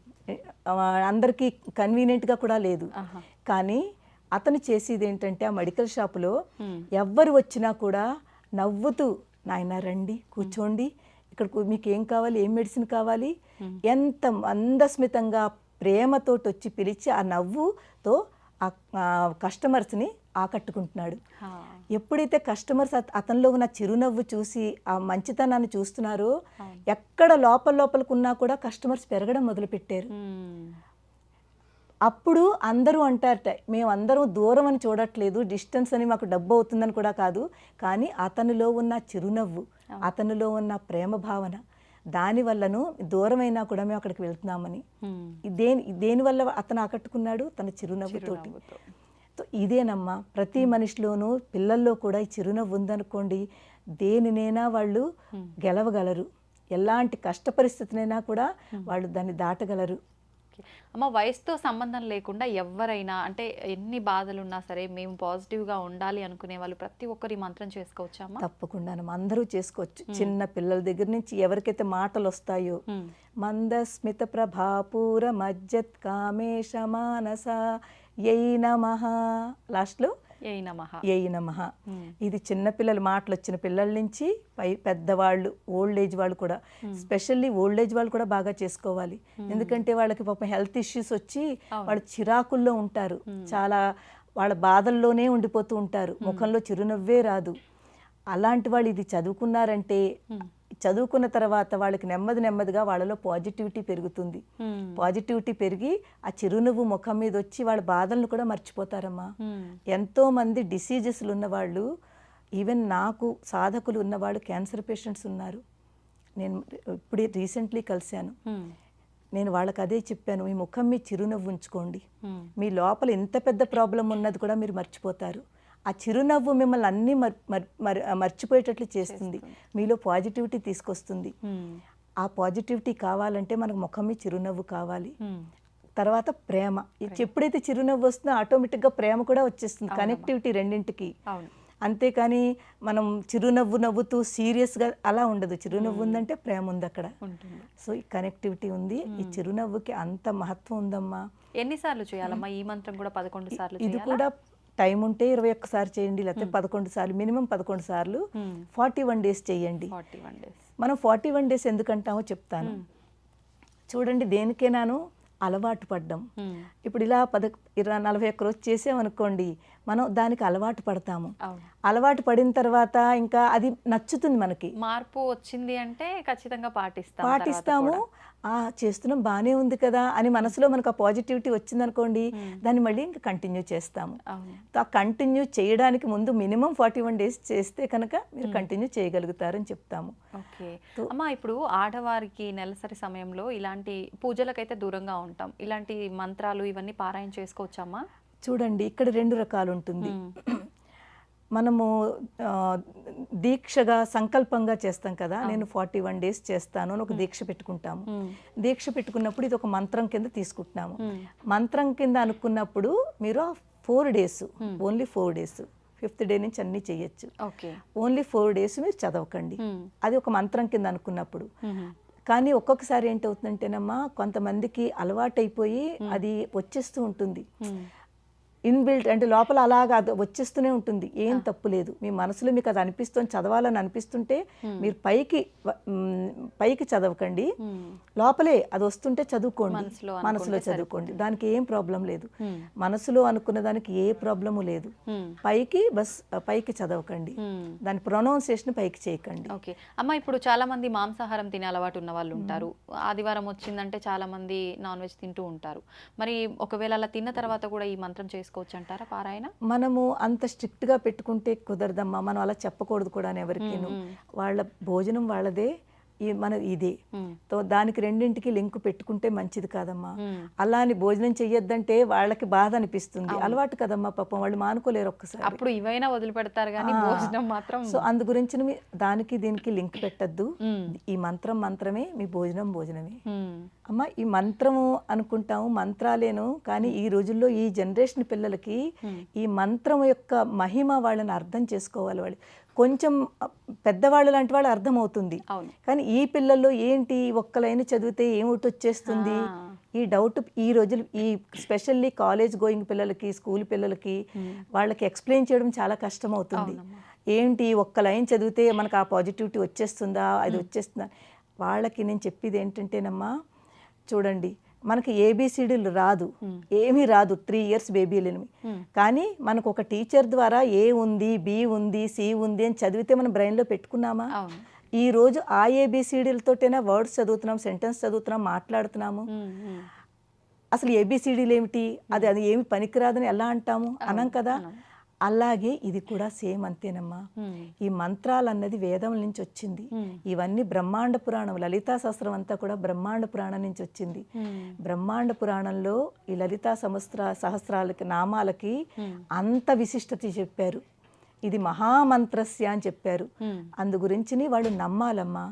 అందరికీ కన్వీనియంట్గా కూడా లేదు. కానీ అతను చేసేది ఏంటంటే ఆ మెడికల్ షాపులో ఎవ్వరు వచ్చినా కూడా నవ్వుతూ, నాయన రండి కూర్చోండి, ఇక్కడ మీకు ఏం కావాలి, ఏం మెడిసిన్ కావాలి, ఎంత మందస్మితంగా ప్రేమతోటి వచ్చి పిలిచి ఆ నవ్వుతో ఆ కస్టమర్స్ని ఆకట్టుకుంటున్నాడు. ఎప్పుడైతే కస్టమర్స్ అతనిలో ఉన్న చిరునవ్వు చూసి ఆ మంచితనాన్ని చూస్తున్నారో ఎక్కడ లోపలకున్నా కూడా కస్టమర్స్ పెరగడం మొదలుపెట్టారు. అప్పుడు అందరూ అంటారట, మేము అందరం దూరం అని చూడట్లేదు, డిస్టెన్స్ అని మాకు డబ్బు అవుతుందని కూడా కాదు, కానీ అతనిలో ఉన్న చిరునవ్వు, అతనిలో ఉన్న ప్రేమ భావన, దానివల్లను దూరమైనా కూడా మేము అక్కడికి వెళ్తున్నామని. దేనివల్ల అతను ఆకట్టుకున్నాడు? తన చిరునవ్వుతోటి. ఇదేనమ్మా ప్రతి మనిషిలోనూ, పిల్లల్లో కూడా ఈ చిరునవ్వు ఉందనుకోండి, దేనినైనా వాళ్ళు గెలవగలరు. ఎలాంటి కష్ట పరిస్థితినైనా కూడా వాళ్ళు దాన్ని దాటగలరు. అమ్మ, వయసుతో సంబంధం లేకుండా ఎవరైనా, అంటే ఎన్ని బాధలు ఉన్నా సరే మేము పాజిటివ్గా ఉండాలి అనుకునే వాళ్ళు ప్రతి ఒక్కరి మంత్రం చేసుకోవచ్చా అమ్మ? తప్పకుండా అందరూ చేసుకోవచ్చు. చిన్న పిల్లల దగ్గర నుంచి ఎవరికైతే మాటలు వస్తాయో, మందస్మిత ప్రభాపూర మజ్జత్ కామేశ మానస యై నమః, లాస్ట్లో యై నమః. ఇది చిన్నపిల్లలు మాటలు వచ్చిన పిల్లల నుంచి పెద్దవాళ్ళు, ఓల్డ్ ఏజ్ వాళ్ళు కూడా, స్పెషల్లీ ఓల్డ్ ఏజ్ వాళ్ళు కూడా బాగా చేసుకోవాలి. ఎందుకంటే వాళ్ళకి పాపం హెల్త్ ఇష్యూస్ వచ్చి వాళ్ళు చిరాకుల్లో ఉంటారు, చాలా వాళ్ళ బాధల్లోనే ఉండిపోతూ ఉంటారు, ముఖంలో చిరునవ్వే రాదు. అలాంటి వాళ్ళు ఇది చదువుకున్నారంటే, చదువుకున్న తర్వాత వాళ్ళకి నెమ్మదిగా వాళ్ళలో పాజిటివిటీ పెరుగుతుంది. పాజిటివిటీ పెరిగి ఆ చిరునవ్వు ముఖం మీద వచ్చి వాళ్ళ బాధలను కూడా మర్చిపోతారమ్మా. ఎంతో మంది డిసీజెస్లు ఉన్న వాళ్ళు ఈవెన్ నాకు సాధకులు ఉన్నవాళ్ళు క్యాన్సర్ పేషెంట్స్ ఉన్నారు. నేను ఇప్పుడే రీసెంట్లీ కలిశాను. నేను వాళ్ళకి అదే చెప్పాను, మీ ముఖం మీ చిరునవ్వు ఉంచుకోండి. మీ లోపల ఎంత పెద్ద ప్రాబ్లం ఉన్నది కూడా మీరు మర్చిపోతారు. ఆ చిరునవ్వు మిమ్మల్ని అన్నీ మర్చిపోయేటట్లు చేస్తుంది, మీలో పాజిటివిటీ తీసుకొస్తుంది. ఆ పాజిటివిటీ కావాలంటే మనకు ముఖం మీ చిరునవ్వు కావాలి. తర్వాత ప్రేమ, ఎప్పుడైతే చిరునవ్వు వస్తుందో ఆటోమేటిక్గా ప్రేమ కూడా వచ్చేస్తుంది, కనెక్టివిటీ రెండింటికి. అంతేకాని మనం చిరునవ్వు నవ్వుతూ సీరియస్గా అలా ఉండదు. చిరునవ్వు ఉందంటే ప్రేమ ఉంది అక్కడ. సో ఈ కనెక్టివిటీ ఉంది. ఈ చిరునవ్వుకి అంత మహత్వం ఉందమ్మా. ఎన్నిసార్లు చేయాలమ్మా ఈ మంత్రం కూడా? 11 సార్లు. ఇది కూడా టైం ఉంటే 21 సార్లు చేయండి, లేకపోతే 11 సార్లు, మినిమం 11 సార్లు 41 డేస్ చేయండి. మనం 41 డేస్ ఎందుకంటామో చెప్తాను. చూడండి, దేనికైనాను అలవాటు పడ్డం. ఇప్పుడు ఇలా 41 రోజు చేసామనుకోండి, మనం దానికి అలవాటు పడతాము. అలవాటు పడిన తర్వాత ఇంకా అది నచ్చుతుంది, మనకి మార్పు వచ్చింది అంటే ఖచ్చితంగా పాటిస్తాము. చేస్తున్నాం బాగానే ఉంది కదా అని మనసులో మనకు ఆ పాజిటివిటీ వచ్చిందనుకోండి, దాన్ని మళ్ళీ ఇంకా కంటిన్యూ చేస్తాము. ఆ కంటిన్యూ చేయడానికి ముందు మినిమం 41 డేస్ చేస్తే కనుక మీరు కంటిన్యూ చేయగలుగుతారని చెప్తాము. ఓకే అమ్మా, ఇప్పుడు ఆడవారికి నెలసరి సమయంలో ఇలాంటి పూజలకైతే దూరంగా ఉంటాం, ఇలాంటి మంత్రాలు ఇవన్నీ పారాయణ చేసుకోవచ్చమ్మా? చూడండి, ఇక్కడ 2 రకాలు ఉంటుంది. మనము దీక్షగా సంకల్పంగా చేస్తాం కదా, నేను 41 డేస్ చేస్తాను అని ఒక దీక్ష పెట్టుకుంటాము. దీక్ష పెట్టుకున్నప్పుడు ఇది ఒక మంత్రం కింద తీసుకుంటున్నాము. మంత్రం కింద అనుకున్నప్పుడు మీరు 4 days, only 4 days, 5th day నుంచి అన్నీ చేయొచ్చు. ఓన్లీ 4 డేస్ మీరు చదవకండి, అది ఒక మంత్రం కింద అనుకున్నప్పుడు. కానీ ఒక్కొక్కసారి ఏంటవుతుందంటేనమ్మా, కొంతమందికి అలవాటైపోయి అది వచ్చేస్తూ ఉంటుంది, ఇన్బిల్ట్ అంటే లోపల అలాగా వచ్చేస్తూనే ఉంటుంది. ఏం తప్పు లేదు, మీ మనసులో మీకు అది అనిపిస్తుంది, చదవాలని అనిపిస్తుంటే మీరు పైకి చదవకండి, లోపలే అది వస్తుంటే చదువుకోండి, మనసులో చదువుకోండి, దానికి ఏం ప్రాబ్లం లేదు. మనసులో అనుకున్న దానికి ఏ ప్రాబ్లము లేదు. పైకి చదవకండి, దాని ప్రొనౌన్సియేషన్ పైకి చేయకండి. ఓకే అమ్మ, ఇప్పుడు చాలా మంది మాంసాహారం తినే అలవాటు ఉన్న వాళ్ళు ఉంటారు. ఆదివారం వచ్చిందంటే చాలా మంది నాన్ వెజ్ తింటూ ఉంటారు. మరి ఒకవేళ అలా తిన్న తర్వాత కూడా ఈ మంత్రం చేసుకోవచ్చు అంటారా పారాయణ? మనము అంత స్ట్రిక్ట్ గా పెట్టుకుంటే కుదరదమ్మా, మనం అలా చెప్పకూడదు కూడా ఎవరికీను. వాళ్ళ భోజనం వాళ్ళదే, మన ఇదే, దానికి రెండింటికి లింక్ పెట్టుకుంటే మంచిది కాదమ్మా. అలా అని భోజనం చెయ్యొద్దంటే వాళ్ళకి బాధ అనిపిస్తుంది, అలవాటు కదమ్మా, పాపం వాళ్ళు మానుకోలేరు ఒక్కసారి. అప్పుడు ఇవైనా వదిలిపెడతారు కానీ భోజనం మాత్రం. సో అందు గురించి దానికి దీనికి లింక్ పెట్టద్దు. ఈ మంత్రమే, మీ భోజనమే. అమ్మ, ఈ మంత్రము అనుకుంటాము, మంత్రాలేను, కానీ ఈ రోజుల్లో ఈ జనరేషన్ పిల్లలకి ఈ మంత్రం యొక్క మహిమ వాళ్ళని అర్థం చేసుకోవాలి. వాళ్ళు కొంచెం పెద్దవాళ్ళు లాంటి వాళ్ళు అర్థమవుతుంది, కానీ ఈ పిల్లల్లో ఏంటి, ఒక్క లైన్ చదివితే ఏమిటి వచ్చేస్తుంది, ఈ డౌట్ ఈ రోజులు ఈ స్పెషల్లీ కాలేజ్ గోయింగ్ పిల్లలకి, స్కూల్ పిల్లలకి వాళ్ళకి ఎక్స్ప్లెయిన్ చేయడం చాలా కష్టం అవుతుంది. ఏంటి, ఒక్క లైన్ చదివితే మనకు ఆ పాజిటివిటీ వచ్చేస్తుందా, అది వచ్చేస్తుందా. వాళ్ళకి నేను చెప్పేది ఏంటంటేనమ్మా, చూడండి, మనకి ఏబిసిడీలు రాదు, ఏమీ రాదు, 3 years బేబీలని. కానీ మనకు ఒక టీచర్ ద్వారా ఏ ఉంది, బి ఉంది, సి ఉంది అని చదివితే మనం బ్రెయిన్లో పెట్టుకున్నామా? ఈ రోజు ఆ ఏబిసిడీలతోటైనా వర్డ్స్ చదువుతున్నాం, సెంటెన్స్ చదువుతున్నాం, మాట్లాడుతున్నాము. అసలు ఏబిసిడీలు ఏమిటి, అది ఏమి పనికిరాదని ఎలా అంటాము? అనం కదా. అలాగే ఇది కూడా సేమ్ అంతేనమ్మా. ఈ మంత్రాలు అన్నది వేదం నుంచి వచ్చింది. ఇవన్నీ బ్రహ్మాండ పురాణం, లలితా సహస్రం అంతా కూడా బ్రహ్మాండ పురాణం నుంచి వచ్చింది. బ్రహ్మాండ పురాణంలో ఈ లలితా సహస్రాలకి, నామాలకి అంత విశిష్టత చెప్పారు. ఇది మహామంత్రస్య అని చెప్పారు. అందు గురించి వాళ్ళు నమ్మాలమ్మా.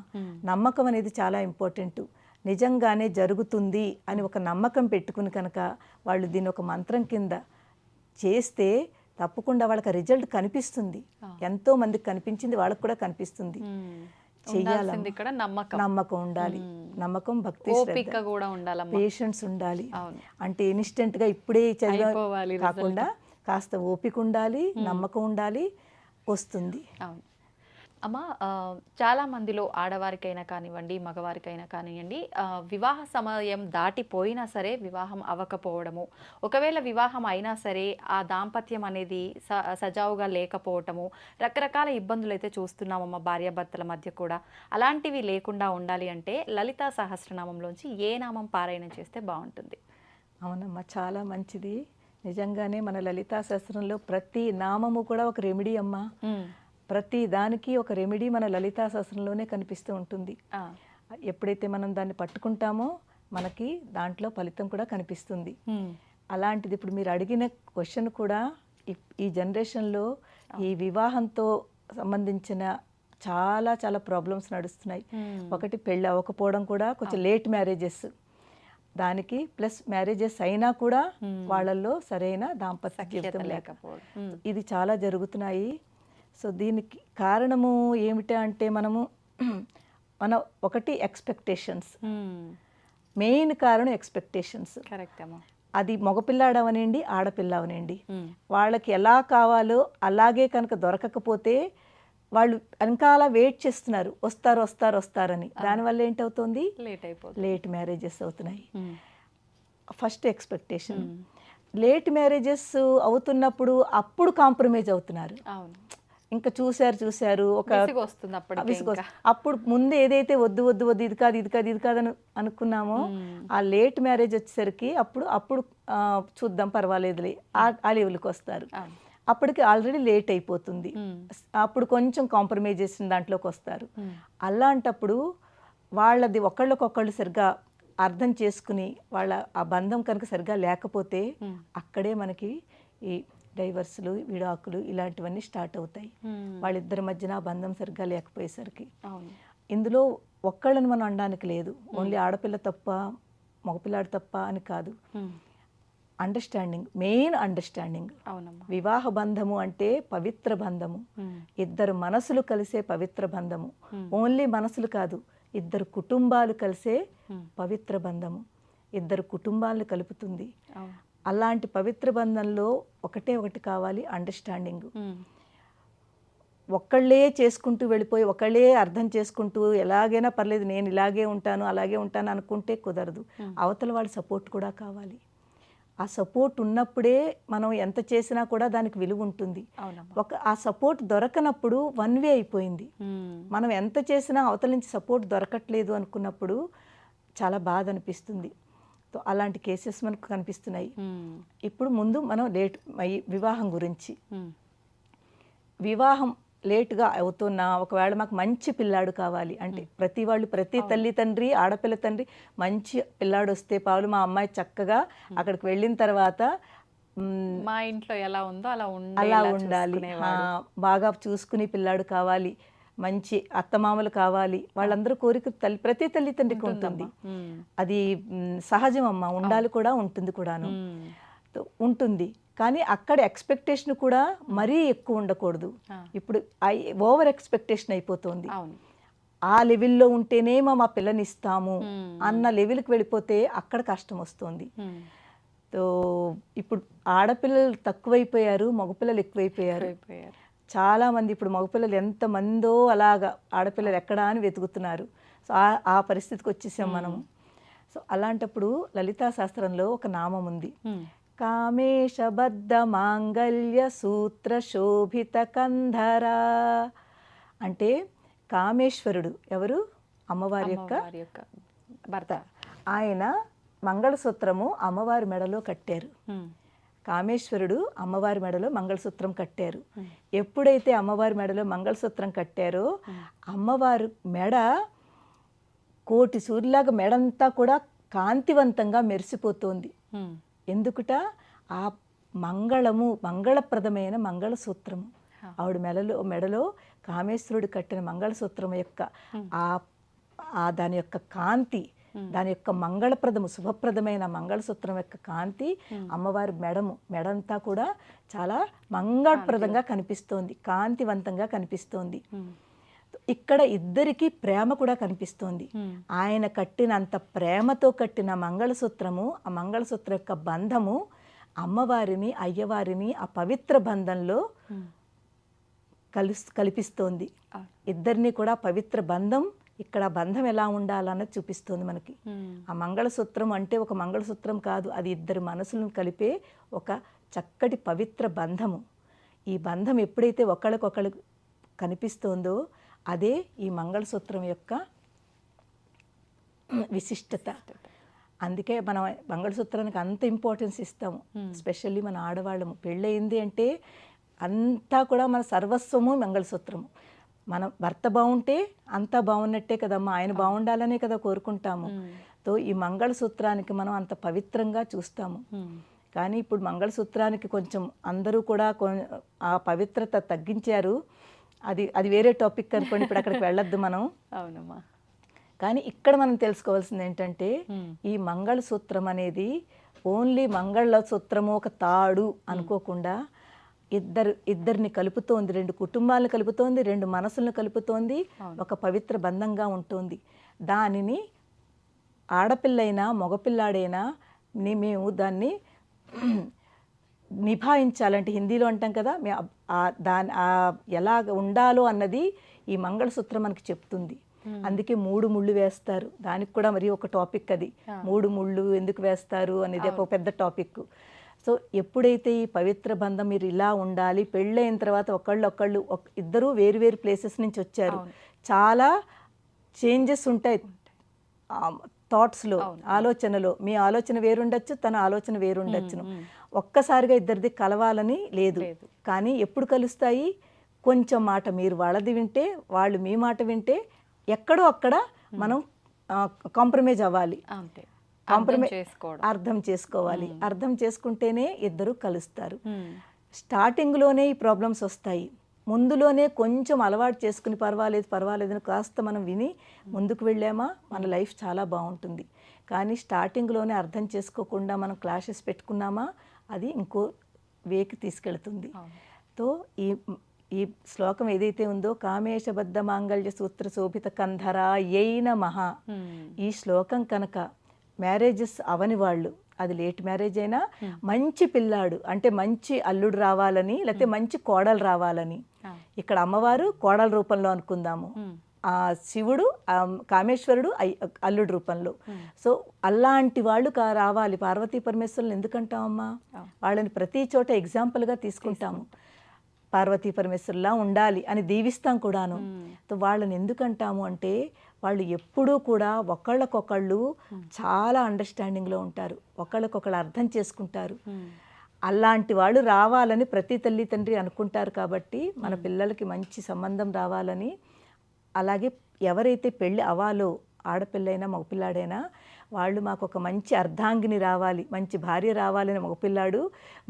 నమ్మకం అనేది చాలా ఇంపార్టెంట్. నిజంగానే జరుగుతుంది అని ఒక నమ్మకం పెట్టుకుని కనుక వాళ్ళు దీన్ని ఒక మంత్రం కింద చేస్తే తప్పకుండా వాళ్ళకి రిజల్ట్ కనిపిస్తుంది. ఎంతో మందికి కనిపించింది, వాళ్ళకి కూడా కనిపిస్తుంది. చెయ్యాలి, నమ్మకం ఉండాలి, నమ్మకం, భక్తి, పేషెన్స్ ఉండాలి. అంటే ఇన్స్టెంట్ గా ఇప్పుడే చదివి కాకుండా కాస్త ఓపిక ఉండాలి, నమ్మకం ఉండాలి, వస్తుంది. అమ్మ, చాలా మందిలో ఆడవారికైనా కానివ్వండి, మగవారికైనా కానివ్వండి, వివాహ సమయం దాటిపోయినా సరే వివాహం అవ్వకపోవడము, ఒకవేళ వివాహం అయినా సరే ఆ దాంపత్యం అనేది సజావుగా లేకపోవటము, రకరకాల ఇబ్బందులు అయితే చూస్తున్నామమ్మ భార్యాభర్తల మధ్య కూడా. అలాంటివి లేకుండా ఉండాలి అంటే లలితా సహస్రనామంలోంచి ఏ నామం పారాయణం చేస్తే బాగుంటుంది? అవునమ్మా, చాలా మంచిది. నిజంగానే మన లలితా సహస్రంలో ప్రతి నామము కూడా ఒక రెమెడీ అమ్మా. ప్రతి దానికి ఒక రెమెడీ మన లలితా సహస్రంలోనే కనిపిస్తూ ఉంటుంది. ఎప్పుడైతే మనం దాన్ని పట్టుకుంటామో మనకి దాంట్లో ఫలితం కూడా కనిపిస్తుంది. అలాంటిది ఇప్పుడు మీరు అడిగిన క్వశ్చన్ కూడా ఈ జనరేషన్లో ఈ వివాహంతో సంబంధించిన చాలా చాలా ప్రాబ్లమ్స్ నడుస్తున్నాయి. ఒకటి పెళ్ళి అవ్వకపోవడం కూడా, కొంచెం లేట్ మ్యారేజెస్, దానికి ప్లస్ మ్యారేజెస్ అయినా కూడా వాళ్ళల్లో సరైన దాంపత్య జీవితం లేకపోవడం, ఇది చాలా జరుగుతున్నాయి. సో దీనికి కారణము ఏమిటి అంటే మన ఒకటి ఎక్స్పెక్టేషన్స్, మెయిన్ కారణం ఎక్స్పెక్టేషన్స్. కరెక్ట్ అమ్మా. అది మగపిల్లాడు అవనండి, ఆడపిల్ల అవనండి, వాళ్ళకి ఎలా కావాలో అలాగే కనుక దొరకకపోతే వాళ్ళు ఇంకా అలా వెయిట్ చేస్తున్నారు, వస్తారని. దానివల్ల ఏంటవుతుంది, లేట్ మ్యారేజెస్ అవుతున్నాయి. First expectation. లేట్ మ్యారేజెస్ అవుతున్నప్పుడు అప్పుడు కాంప్రమైజ్ అవుతున్నారు. ఇంకా చూశారు ఒక అప్పుడు ముందు ఏదైతే వద్దు ఇది కాదు అని అనుకున్నామో, ఆ లేట్ మ్యారేజ్ వచ్చేసరికి అప్పుడు చూద్దాం పర్వాలేదులే ఆ లెవెల్కి వస్తారు. అప్పటికి ఆల్రెడీ లేట్ అయిపోతుంది. అప్పుడు కొంచెం కాంప్రమైజేషన్ దాంట్లోకి వస్తారు. అలాంటప్పుడు వాళ్ళది ఒకళ్ళకొకళ్ళు సరిగ్గా అర్థం చేసుకుని వాళ్ళ ఆ బంధం కనుక సరిగ్గా లేకపోతే అక్కడే మనకి ఈ డైవర్సులు, విడాకులు ఇలాంటివన్నీ స్టార్ట్ అవుతాయి. వాళ్ళిద్దరి మధ్యన ఆ బంధం సరిగ్గా లేకపోయేసరికి. ఇందులో ఒక్కళ్ళని మనం అనడానికి లేదు, ఓన్లీ ఆడపిల్ల తప్ప మగపిల్లాడు తప్ప అని కాదు. Understanding, main understanding. వివాహ బంధము అంటే పవిత్ర బంధము, ఇద్దరు మనసులు కలిసే పవిత్ర బంధము. ఓన్లీ మనసులు కాదు, ఇద్దరు కుటుంబాలు కలిసే పవిత్ర బంధము, ఇద్దరు కుటుంబాలను కలుపుతుంది. అలాంటి పవిత్ర బంధంలో ఒకటి కావాలి, అండర్స్టాండింగ్. ఒక్కళ్ళే చేసుకుంటూ వెళ్ళిపోయి ఒకళ్ళే అర్థం చేసుకుంటూ ఎలాగైనా పర్లేదు నేను ఇలాగే ఉంటాను అలాగే ఉంటాను అనుకుంటే కుదరదు. అవతల వాళ్ళ సపోర్ట్ కూడా కావాలి. ఆ సపోర్ట్ ఉన్నప్పుడే మనం ఎంత చేసినా కూడా దానికి విలువ ఉంటుంది. ఆ సపోర్ట్ దొరకనప్పుడు వన్ వే అయిపోయింది. మనం ఎంత చేసినా అవతల నుంచి సపోర్ట్ దొరకట్లేదు అనుకున్నప్పుడు చాలా బాధ అనిపిస్తుంది. అలాంటి కేసెస్ మనకు కనిపిస్తున్నాయి. ఇప్పుడు ముందు మనం వివాహం గురించి, వివాహం లేట్గా అవుతున్నా ఒకవేళ మాకు మంచి పిల్లాడు కావాలి అంటే ప్రతి తల్లి తండ్రి, ఆడపిల్ల తండ్రి మంచి పిల్లాడు వస్తే పావులు మా అమ్మాయి చక్కగా అక్కడికి వెళ్ళిన తర్వాత మా ఇంట్లో ఎలా ఉందో అలా ఉండాలి, బాగా చూసుకుని పిల్లాడు కావాలి, మంచి అత్తమామలు కావాలి, వాళ్ళందరూ కోరిక ప్రతి తల్లి తండ్రికి ఉంటుంది. అది సహజం అమ్మ, ఉండాలి కూడా, ఉంటుంది కూడాను ఉంటుంది. కానీ అక్కడ ఎక్స్పెక్టేషన్ కూడా మరీ ఎక్కువ ఉండకూడదు. ఇప్పుడు ఓవర్ ఎక్స్పెక్టేషన్ అయిపోతుంది. ఆ లెవెల్లో ఉంటేనే మా పిల్లని ఇస్తాము అన్న లెవెల్కి వెళ్ళిపోతే అక్కడ కష్టం వస్తుంది. ఇప్పుడు ఆడపిల్లలు తక్కువైపోయారు, మగపిల్లలు ఎక్కువైపోయారు. చాలా మంది ఇప్పుడు మగపిల్లలు ఎంతమందో అలాగా ఆడపిల్లలు ఎక్కడా అని వెతుకుతున్నారు. సో ఆ పరిస్థితికి వచ్చేసాం మనము. సో అలాంటప్పుడు లలితా శాస్త్రంలో ఒక నామం ఉంది, కామేశబద్ధ మాంగళ్య సూత్ర శోభిత కంధర. అంటే కామేశ్వరుడు ఎవరు? అమ్మవారి యొక్క భర్త. ఆయన మంగళసూత్రము అమ్మవారి మెడలో కట్టారు. కామేశ్వరుడు అమ్మవారి మెడలో మంగళసూత్రం కట్టారు. ఎప్పుడైతే అమ్మవారి మెడలో మంగళసూత్రం కట్టారో అమ్మవారి మెడ కోటి సూర్యులాగా మెడంతా కూడా కాంతివంతంగా మెరిసిపోతుంది. ఎందుకుట? ఆ మంగళప్రదమైన మంగళసూత్రము ఆవిడ మెడలో కామేశ్వరుడు కట్టిన మంగళసూత్రం యొక్క దాని యొక్క కాంతి, దాని యొక్క మంగళప్రదము శుభప్రదమైన మంగళసూత్రం యొక్క కాంతి అమ్మవారి మెడంతా కూడా చాలా మంగళప్రదంగా కనిపిస్తోంది, కాంతివంతంగా కనిపిస్తోంది. ఇక్కడ ఇద్దరికి ప్రేమ కూడా కనిపిస్తోంది. ఆయన కట్టినంత ప్రేమతో కట్టిన మంగళసూత్రము, ఆ మంగళసూత్రం యొక్క బంధము అమ్మవారిని అయ్యవారిని ఆ పవిత్ర బంధంలో కల్పిస్తోంది. ఇద్దరిని కూడా పవిత్ర బంధం, ఇక్కడ బంధం ఎలా ఉండాలన్నది చూపిస్తోంది మనకి. ఆ మంగళసూత్రం అంటే ఒక మంగళసూత్రం కాదు, అది ఇద్దరు మనసులను కలిపే ఒక చక్కటి పవిత్ర బంధము. ఈ బంధం ఎప్పుడైతే ఒకళ్ళకొకళ్ళు కనిపిస్తోందో అదే ఈ మంగళసూత్రం యొక్క విశిష్టత. అందుకే మనం మంగళసూత్రానికి అంత ఇంపార్టెన్స్ ఇస్తాము. స్పెషల్లీ మన ఆడవాళ్ళము పెళ్ళయింది అంటే అంతా కూడా మన సర్వస్వము మంగళసూత్రము. మన భర్త బాగుంటే అంతా బాగున్నట్టే కదమ్మా, ఆయన బాగుండాలనే కదా కోరుకుంటాము. తో ఈ మంగళసూత్రానికి మనం అంత పవిత్రంగా చూస్తాము. కానీ ఇప్పుడు మంగళసూత్రానికి కొంచెం అందరూ కూడా ఆ పవిత్రత తగ్గించారు. అది వేరే టాపిక్ అనుకోండి, ఇప్పుడు అక్కడికి వెళ్ళొద్దు మనం. అవునమ్మా. కానీ ఇక్కడ మనం తెలుసుకోవాల్సింది ఏంటంటే ఈ మంగళసూత్రం అనేది ఓన్లీ మంగళసూత్రము ఒక తాడు అనుకోకుండా ఇద్దరిని కలుపుతోంది, 2 కుటుంబాలను కలుపుతోంది, 2 మనసులను కలుపుతోంది, ఒక పవిత్ర బంధంగా ఉంటుంది. దానిని ఆడపిల్లైనా మగపిల్లాడైనా మేము దాన్ని నిభాయించాలంటే, హిందీలో అంటాం కదా, దాని ఎలా ఉండాలో అన్నది ఈ మంగళసూత్రం మనకి చెప్తుంది. అందుకే 3 ముళ్ళు వేస్తారు. దానికి కూడా మరి ఒక టాపిక్ అది, 3 ముళ్ళు ఎందుకు వేస్తారు అనేది ఒక పెద్ద టాపిక్. సో ఎప్పుడైతే ఈ పవిత్ర బంధం మీరు ఇలా ఉండాలి, పెళ్ళైన తర్వాత ఒకళ్ళు ఇద్దరు వేరు వేరు ప్లేసెస్ నుంచి వచ్చారు, చాలా చేంజెస్ ఉంటాయి థాట్స్లో, ఆలోచనలో. మీ ఆలోచన వేరుండొచ్చు, తన ఆలోచన వేరుండొచ్చును. ఒక్కసారిగా ఇద్దరిది కలవాలని లేదు. కానీ ఎప్పుడు కలుస్తాయి? కొంచెం మాట మీరు వాళ్ళది వింటే, వాళ్ళు మీ మాట వింటే, ఎక్కడో అక్కడ మనం కాంప్రమైజ్ అవ్వాలి, అర్థం చేసుకోవాలి. అర్థం చేసుకుంటేనే ఇద్దరు కలుస్తారు. స్టార్టింగ్లోనే ఈ ప్రాబ్లమ్స్ వస్తాయి. ముందులోనే కొంచెం అలవాటు చేసుకుని పర్వాలేదని కాస్త మనం విని ముందుకు వెళ్ళామా మన లైఫ్ చాలా బాగుంటుంది. కానీ స్టార్టింగ్లోనే అర్థం చేసుకోకుండా మనం క్లాషెస్ పెట్టుకున్నామా అది ఇంకో వేకి తీసుకెళ్తుంది. తో ఈ శ్లోకం ఏదైతే ఉందో, కామేశబద్ధ మాంగళ్య సూత్ర శోభిత కంధరాయై నమః, ఈ శ్లోకం కనుక మ్యారేజెస్ అవని వాళ్ళు, అది లేట్ మ్యారేజ్ అయినా, మంచి పిల్లాడు అంటే మంచి అల్లుడు రావాలని, లేకపోతే మంచి కోడలు రావాలని, ఇక్కడ అమ్మవారు కోడల రూపంలో అనుకుందాము, ఆ శివుడు కామేశ్వరుడు అల్లుడు రూపంలో. సో అలాంటి వాళ్ళు రావాలి. పార్వతీ పరమేశ్వరులను ఎందుకంటామమ్మా? వాళ్ళని ప్రతి చోట ఎగ్జాంపుల్గా తీసుకుంటాము. పార్వతీ పరమేశ్వరులా ఉండాలి అని దీవిస్తాం కూడాను. వాళ్ళని ఎందుకంటాము అంటే, వాళ్ళు ఎప్పుడూ కూడా ఒకళ్ళకొకళ్ళు చాలా అండర్స్టాండింగ్లో ఉంటారు, ఒకళ్ళకొకళ్ళు అర్థం చేసుకుంటారు. అలాంటి వాళ్ళు రావాలని ప్రతి తల్లి తండ్రి అనుకుంటారు. కాబట్టి మన పిల్లలకి మంచి సంబంధం రావాలని, అలాగే ఎవరైతే పెళ్ళి అవ్వాలో, ఆడపిల్లైనా మగపిల్లాడైనా, వాళ్ళు మాకు ఒక మంచి అర్ధాంగిని రావాలి, మంచి భార్య రావాలని మగపిల్లాడు,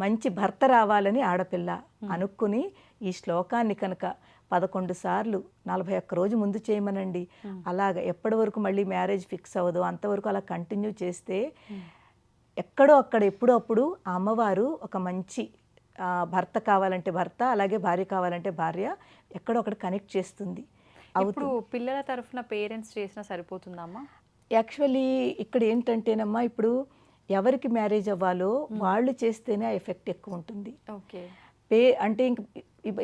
మంచి భర్త రావాలని ఆడపిల్ల అనుకుని ఈ శ్లోకాన్ని కనుక 11 సార్లు 41 రోజు ముందు చేయమనండి. అలాగ ఎప్పటి వరకు మళ్ళీ మ్యారేజ్ ఫిక్స్ అవ్వదు అంతవరకు అలా కంటిన్యూ చేస్తే, ఎక్కడో అక్కడ ఎప్పుడో అప్పుడు ఆ అమ్మవారు ఒక మంచి భర్త కావాలంటే భర్త, అలాగే భార్య కావాలంటే భార్య, ఎక్కడో అక్కడ కనెక్ట్ చేస్తుంది. ఇప్పుడు పిల్లల తరఫున పేరెంట్స్ చేసినా సరిపోతుందమ్మా? యాక్చువల్లీ ఇక్కడ ఏంటంటేనమ్మా, ఇప్పుడు ఎవరికి మ్యారేజ్ అవ్వాలో వాళ్ళు చేస్తేనే ఆ ఎఫెక్ట్ ఎక్కువ ఉంటుంది. ఓకే. అంటే ఇంక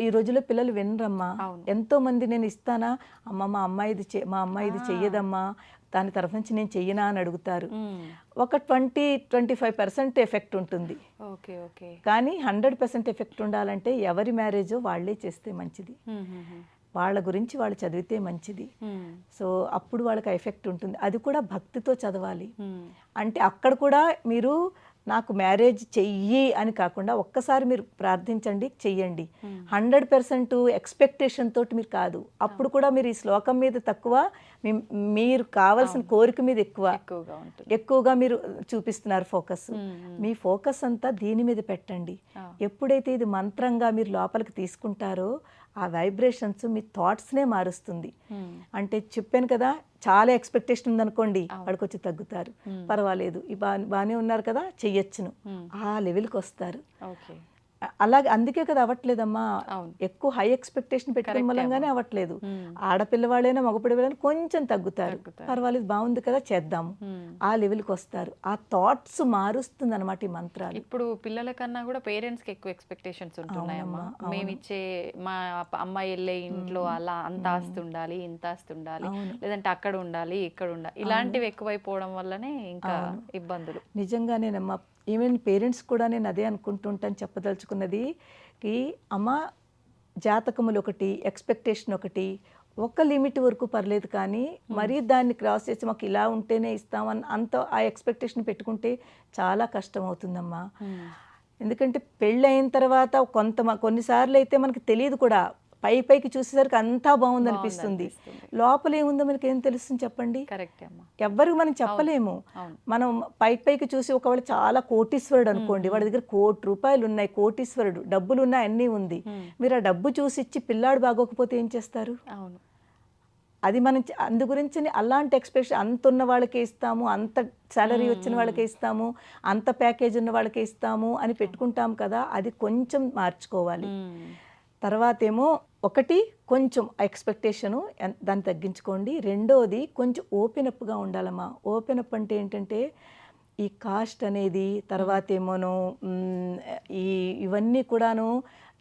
ఈ రోజుల్లో పిల్లలు వినరమ్మా. ఎంతో మంది నేను ఇస్తానా అమ్మ, మా అమ్మాయి ఇది చెయ్యదమ్మా, దాని తరఫు నుంచి నేను చెయ్యనా అని అడుగుతారు. ఒక 20-25% ఎఫెక్ట్ ఉంటుంది. కానీ 100% ఎఫెక్ట్ ఉండాలంటే ఎవరి మ్యారేజో వాళ్ళే చేస్తే మంచిది, వాళ్ళ గురించి వాళ్ళు చదివితే మంచిది. సో అప్పుడు వాళ్ళకి ఎఫెక్ట్ ఉంటుంది. అది కూడా భక్తితో చదవాలి. అంటే అక్కడ కూడా మీరు నాకు మ్యారేజ్ చెయ్యి అని కాకుండా ఒక్కసారి మీరు ప్రార్థించండి, చెయ్యండి. 100% ఎక్స్పెక్టేషన్ తోటి మీరు కాదు. అప్పుడు కూడా మీరు ఈ శ్లోకం మీద తక్కువ, మీరు కావాల్సిన కోరిక మీద ఎక్కువగా మీరు చూపిస్తున్నారు ఫోకస్. మీ ఫోకస్ అంతా దీని మీద పెట్టండి. ఎప్పుడైతే ఇది మంత్రంగా మీరు లోపలికి తీసుకుంటారో, ఆ వైబ్రేషన్స్ మీ థాట్స్నే మారుస్తుంది. అంటే చెప్పాను కదా, చాలా ఎక్స్పెక్టేషన్ ఉందనుకోండి, వాడికి వచ్చి తగ్గుతారు, పర్వాలేదు బాగానే ఉన్నారు కదా చెయ్యొచ్చును, ఆ లెవెల్కి వస్తారు. అలాగే అందుకే కదా అవ్వట్లేదమ్మా, ఎక్కువ హై ఎక్స్పెక్టేషన్ పెట్టుకునే మూలంగానే అవ్వట్లేదు. ఆడపిల్లవాళ్ళైనా మగపిల్లవాళ్ళైనా కొంచెం తగ్గుతారు, పర్వాలేదు బాగుంది కదా చేద్దాము, ఆ లెవెల్కి వస్తారు. ఆ థాట్స్ మారుస్తుంది అనమాట ఈ మంత్రాలు. ఇప్పుడు పిల్లల కన్నా కూడా పేరెంట్స్కి ఎక్కువ ఎక్స్పెక్టేషన్స్ ఉంటున్నాయమ్మా. మేమిచ్చే మా అమ్మాయి వెళ్ళే ఇంట్లో అలా అంత ఆస్తి ఉండాలి, ఇంత ఆస్తి ఉండాలి, లేదంటే అక్కడ ఉండాలి, ఇక్కడ ఉండాలి, ఇలాంటివి ఎక్కువైపోవడం వల్లనే ఇంకా ఇబ్బందులు. నిజంగానేనమ్మా. ఈవెన్ పేరెంట్స్ కూడా నేను అదే అనుకుంటుంటాను, చెప్పదలుచుకున్నది అమ్మ, జాతకములు ఒకటి, ఎక్స్పెక్టేషన్ ఒకటి, ఒక లిమిట్ వరకు పర్లేదు, కానీ మరీ దాన్ని క్రాస్ చేసి మాకు ఇలా ఉంటేనే ఇస్తామని అంత ఆ ఎక్స్పెక్టేషన్ పెట్టుకుంటే చాలా కష్టం అవుతుందమ్మా. ఎందుకంటే పెళ్ళి అయిన తర్వాత కొన్నిసార్లు అయితే మనకి తెలియదు కూడా, పైకి చూసేసరికి అంతా బాగుంది అనిపిస్తుంది, లోపల ఏముందో మనకి ఏం తెలుస్తుంది చెప్పండి? కరెక్ట్ అమ్మా. ఎవ్వరికి మనం చెప్పలేము. మనం పైకి చూసి ఒకవేళ చాలా కోటీశ్వరుడు అనుకోండి, వాడి దగ్గర ₹1,00,00,000 ఉన్నాయి, కోటీశ్వరుడు, డబ్బులు ఉన్నాయి, అన్నీ ఉంది, మీరు ఆ డబ్బు చూసి ఇచ్చి పిల్లాడు బాగోకపోతే ఏం చేస్తారు? అవును. అది మనం అందు గురించి అలాంటి ఎక్స్పెక్టేషన్, అంత ఉన్న వాళ్ళకే ఇస్తాము, అంత సాలరీ వచ్చిన వాళ్ళకే ఇస్తాము, అంత ప్యాకేజ్ ఉన్న వాళ్ళకే ఇస్తాము అని పెట్టుకుంటాం కదా, అది కొంచెం మార్చుకోవాలి. తర్వాత ఏమో ఒకటి కొంచెం ఎక్స్పెక్టేషను దాన్ని తగ్గించుకోండి. రెండోది కొంచెం ఓపెన్ అప్గా ఉండాలమ్మా. ఓపెన్ అప్ అంటే ఏంటంటే ఈ కాస్ట్ అనేది, తర్వాత ఏమోను ఇవన్నీ కూడాను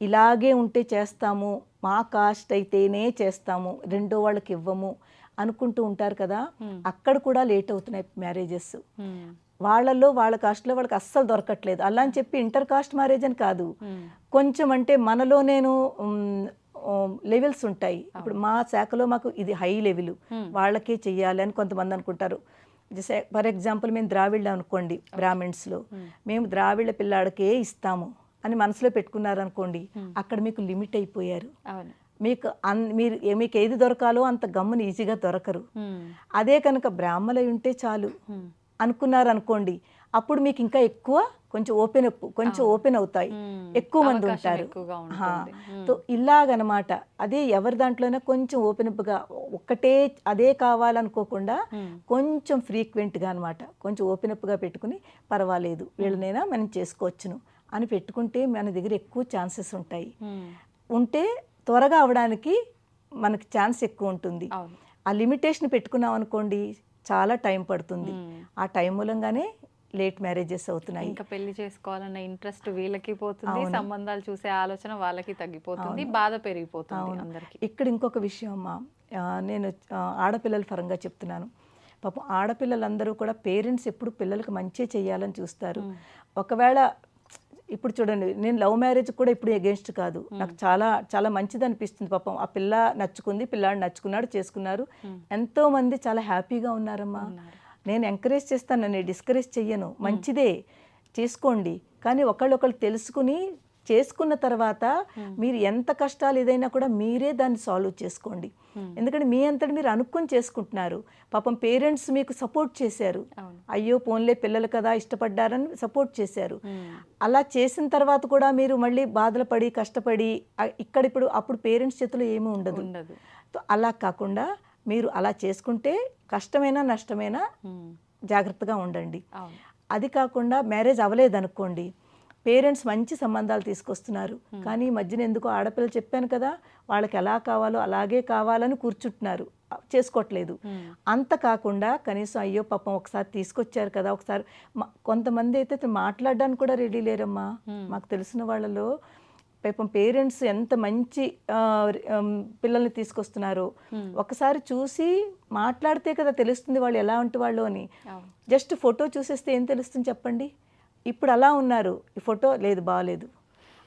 ఇలాగే ఉంటే చేస్తాము, మా కాస్ట్ అయితేనే చేస్తాము, రెండో వాళ్ళకి ఇవ్వము అనుకుంటూ ఉంటారు కదా, అక్కడ కూడా లేట్ అవుతున్నాయి మ్యారేజెస్. వాళ్ళ కాస్ట్లో వాళ్ళకి అస్సలు దొరకట్లేదు. అలా అని చెప్పి ఇంటర్ కాస్ట్ మ్యారేజ్ అని కాదు, కొంచెం అంటే మనలో నేను లెవెల్స్ ఉంటాయి. ఇప్పుడు మా శాఖలో మాకు ఇది హై లెవెల్, వాళ్ళకే చెయ్యాలి అని కొంతమంది అనుకుంటారు. ఫర్ ఎగ్జాంపుల్ మేము ద్రావిడ అనుకోండి, బ్రాహ్మిన్స్లో మేము ద్రావిడ పిల్లాడికే ఇస్తాము అని మనసులో పెట్టుకున్నారనుకోండి, అక్కడ మీకు లిమిట్ అయిపోయారు. మీకు ఏది దొరకాలో అంత గమ్ముని ఈజీగా దొరకరు. అదే కనుక బ్రాహ్మలై ఉంటే చాలు అనుకున్నారు అనుకోండి, అప్పుడు మీకు ఇంకా ఎక్కువ కొంచెం ఓపెన్ అవుతాయి, ఎక్కువ మంది ఉంటారు. సో ఇలాగనమాట. అదే ఎవరి దాంట్లోనే కొంచెం ఓపెన్ అప్గా, ఒక్కటే అదే కావాలనుకోకుండా కొంచెం ఫ్రీక్వెంట్గా అనమాట, కొంచెం ఓపెన్ అప్గా పెట్టుకుని పర్వాలేదు వీళ్ళనైనా మనం చేసుకోవచ్చును అని పెట్టుకుంటే మన దగ్గర ఎక్కువ ఛాన్సెస్ ఉంటాయి. ఉంటే త్వరగా అవడానికి మనకి ఛాన్స్ ఎక్కువ ఉంటుంది. ఆ లిమిటేషన్ పెట్టుకున్నాం అనుకోండి, చాలా టైం పడుతుంది. ఆ టైం మూలంగానే లేట్ మ్యారేజెస్ అవుతున్నాయి. ఇంకా పెళ్లి చేసుకోవాలన్న ఇంట్రెస్ట్ వీళ్ళకి పోతుంది, సంబంధాలు చూసే ఆలోచన వాళ్ళకి తగ్గిపోతుంది, బాధ పెరిగిపోతుంది అందరికి. ఇక్కడ ఇంకొక విషయం అమ్మా, నేను ఆడపిల్లల పరంగా చెప్తున్నాను. పాపం ఆడపిల్లలందరూ కూడా పేరెంట్స్ ఎప్పుడు పిల్లలకు మంచి చేయాలని చూస్తారు. ఒకవేళ ఇప్పుడు చూడండి, నేను లవ్ మ్యారేజ్ కూడా ఇప్పుడు అగేన్స్ట్ కాదు, నాకు చాలా చాలా మంచిది అనిపిస్తుంది. పాపం ఆ పిల్ల నచ్చుకుంది, పిల్లాడు నచ్చుకున్నాడు, చేసుకున్నారు, ఎంతో మంది చాలా హ్యాపీగా ఉన్నారమ్మా. నేను ఎంకరేజ్ చేస్తాను, నేను డిస్కరేజ్ చెయ్యను, మంచిదే చేసుకోండి. కానీ ఒకళ్ళు తెలుసుకుని చేసుకున్న తర్వాత మీరు ఎంత కష్టాలు ఏదైనా కూడా మీరే దాన్ని సాల్వ్ చేసుకోండి. ఎందుకంటే మీ అంతటి మీరు అనుకుని చేసుకుంటున్నారు. పాపం పేరెంట్స్ మీకు సపోర్ట్ చేశారు, అయ్యో పోన్లే పిల్లలు కదా ఇష్టపడ్డారని సపోర్ట్ చేశారు. అలా చేసిన తర్వాత కూడా మీరు మళ్ళీ బాధలు పడి కష్టపడి ఇప్పుడు అప్పుడు పేరెంట్స్ చేతిలో ఏమీ ఉండదు. అలా కాకుండా మీరు అలా చేసుకుంటే కష్టమైనా నష్టమైనా జాగ్రత్తగా ఉండండి. అది కాకుండా మ్యారేజ్ అవ్వలేదనుకోండి, పేరెంట్స్ మంచి సంబంధాలు తీసుకొస్తున్నారు, కానీ ఈ మధ్యన ఎందుకో ఆడపిల్లలు చెప్పాను కదా, వాళ్ళకి ఎలా కావాలో అలాగే కావాలని కూర్చుంటున్నారు, చేసుకోవట్లేదు. అంత కాకుండా కనీసం అయ్యో పాపం ఒకసారి తీసుకొచ్చారు కదా, ఒకసారి కొంతమంది అయితే మాట్లాడడానికి కూడా రెడీ లేరమ్మా. మాకు తెలిసిన వాళ్ళలో పాపం పేరెంట్స్ ఎంత మంచి పిల్లల్ని తీసుకొస్తున్నారో, ఒకసారి చూసి మాట్లాడితే కదా తెలుస్తుంది వాళ్ళు ఎలా ఉంటే వాళ్ళు అని. జస్ట్ ఫోటో చూసేస్తే ఏం తెలుస్తుంది చెప్పండి? ఇప్పుడు అలా ఉన్నారు, ఈ ఫోటో లేదు బాగలేదు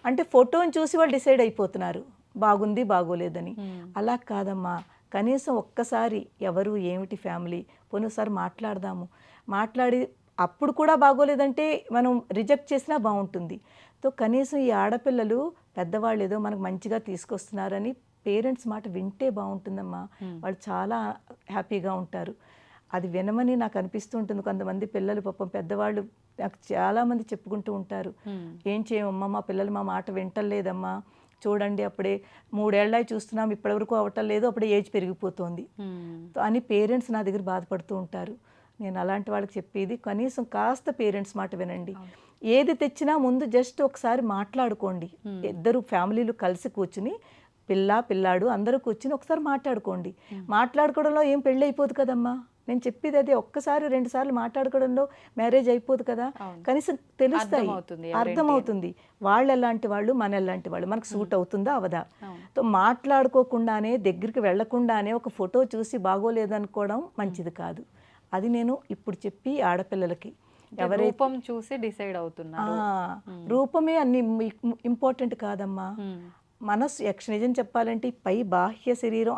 అంటే ఫోటోని చూసి వాళ్ళు డిసైడ్ అయిపోతున్నారు బాగుంది బాగోలేదని. అలా కాదమ్మా, కనీసం ఒక్కసారి ఎవరు ఏమిటి ఫ్యామిలీ పోనీసారి మాట్లాడదాము, మాట్లాడి అప్పుడు కూడా బాగోలేదంటే మనం రిజెక్ట్ చేసినా బాగుంటుంది. సో కనీసం ఈ ఆడపిల్లలు పెద్దవాళ్ళు ఏదో మనకు మంచిగా తీసుకొస్తున్నారని పేరెంట్స్ మాట వింటే బాగుంటుందమ్మా, వాళ్ళు చాలా హ్యాపీగా ఉంటారు. అది వినమని నాకు అనిపిస్తూ ఉంటుంది. కొంతమంది పిల్లలు పాపం పెద్దవాళ్ళు నాకు చాలామంది చెప్పుకుంటూ ఉంటారు, ఏం చేయమమ్మా మా పిల్లలు మా మాట వింటలేదమ్మా, చూడండి అప్పుడే 3 ఏళ్ళ చూస్తున్నాం ఇప్పటివరకు అవ్వటం లేదు, అప్పుడే ఏజ్ పెరిగిపోతుంది అని పేరెంట్స్ నా దగ్గర బాధపడుతూ ఉంటారు. నేను అలాంటి వాళ్ళకి చెప్పేది కనీసం కాస్త పేరెంట్స్ మాట వినండి. ఏది తెచ్చినా ముందు జస్ట్ ఒకసారి మాట్లాడుకోండి. ఇద్దరు ఫ్యామిలీలు కలిసి కూర్చుని పిల్లాడు అందరూ కూర్చుని ఒకసారి మాట్లాడుకోండి. మాట్లాడుకోవడంలో ఏం పెళ్ళి అయిపోదు కదమ్మా. నేను చెప్పేది అదే, ఒక్కసారి 2 సార్లు మాట్లాడుకోవడంలో మ్యారేజ్ అయిపోదు కదా. కనీసం తెలుస్తాయి, అర్థమవుతుంది వాళ్ళు ఎలాంటి వాళ్ళు మన ఎలాంటి వాళ్ళు, మనకు సూట్ అవుతుందా అవదా. సో మాట్లాడుకోకుండానే దగ్గరికి వెళ్లకుండానే ఒక ఫోటో చూసి బాగోలేదనుకోవడం మంచిది కాదు. అది నేను ఇప్పుడు చెప్పి ఆడపిల్లలకి రూపం చూసి డిసైడ్ అవుతున్నారు. రూపమే అన్ని ఇంపార్టెంట్ కాదమ్మా. మనసు నిజం చెప్పాలంటే పై బాహ్య శరీరం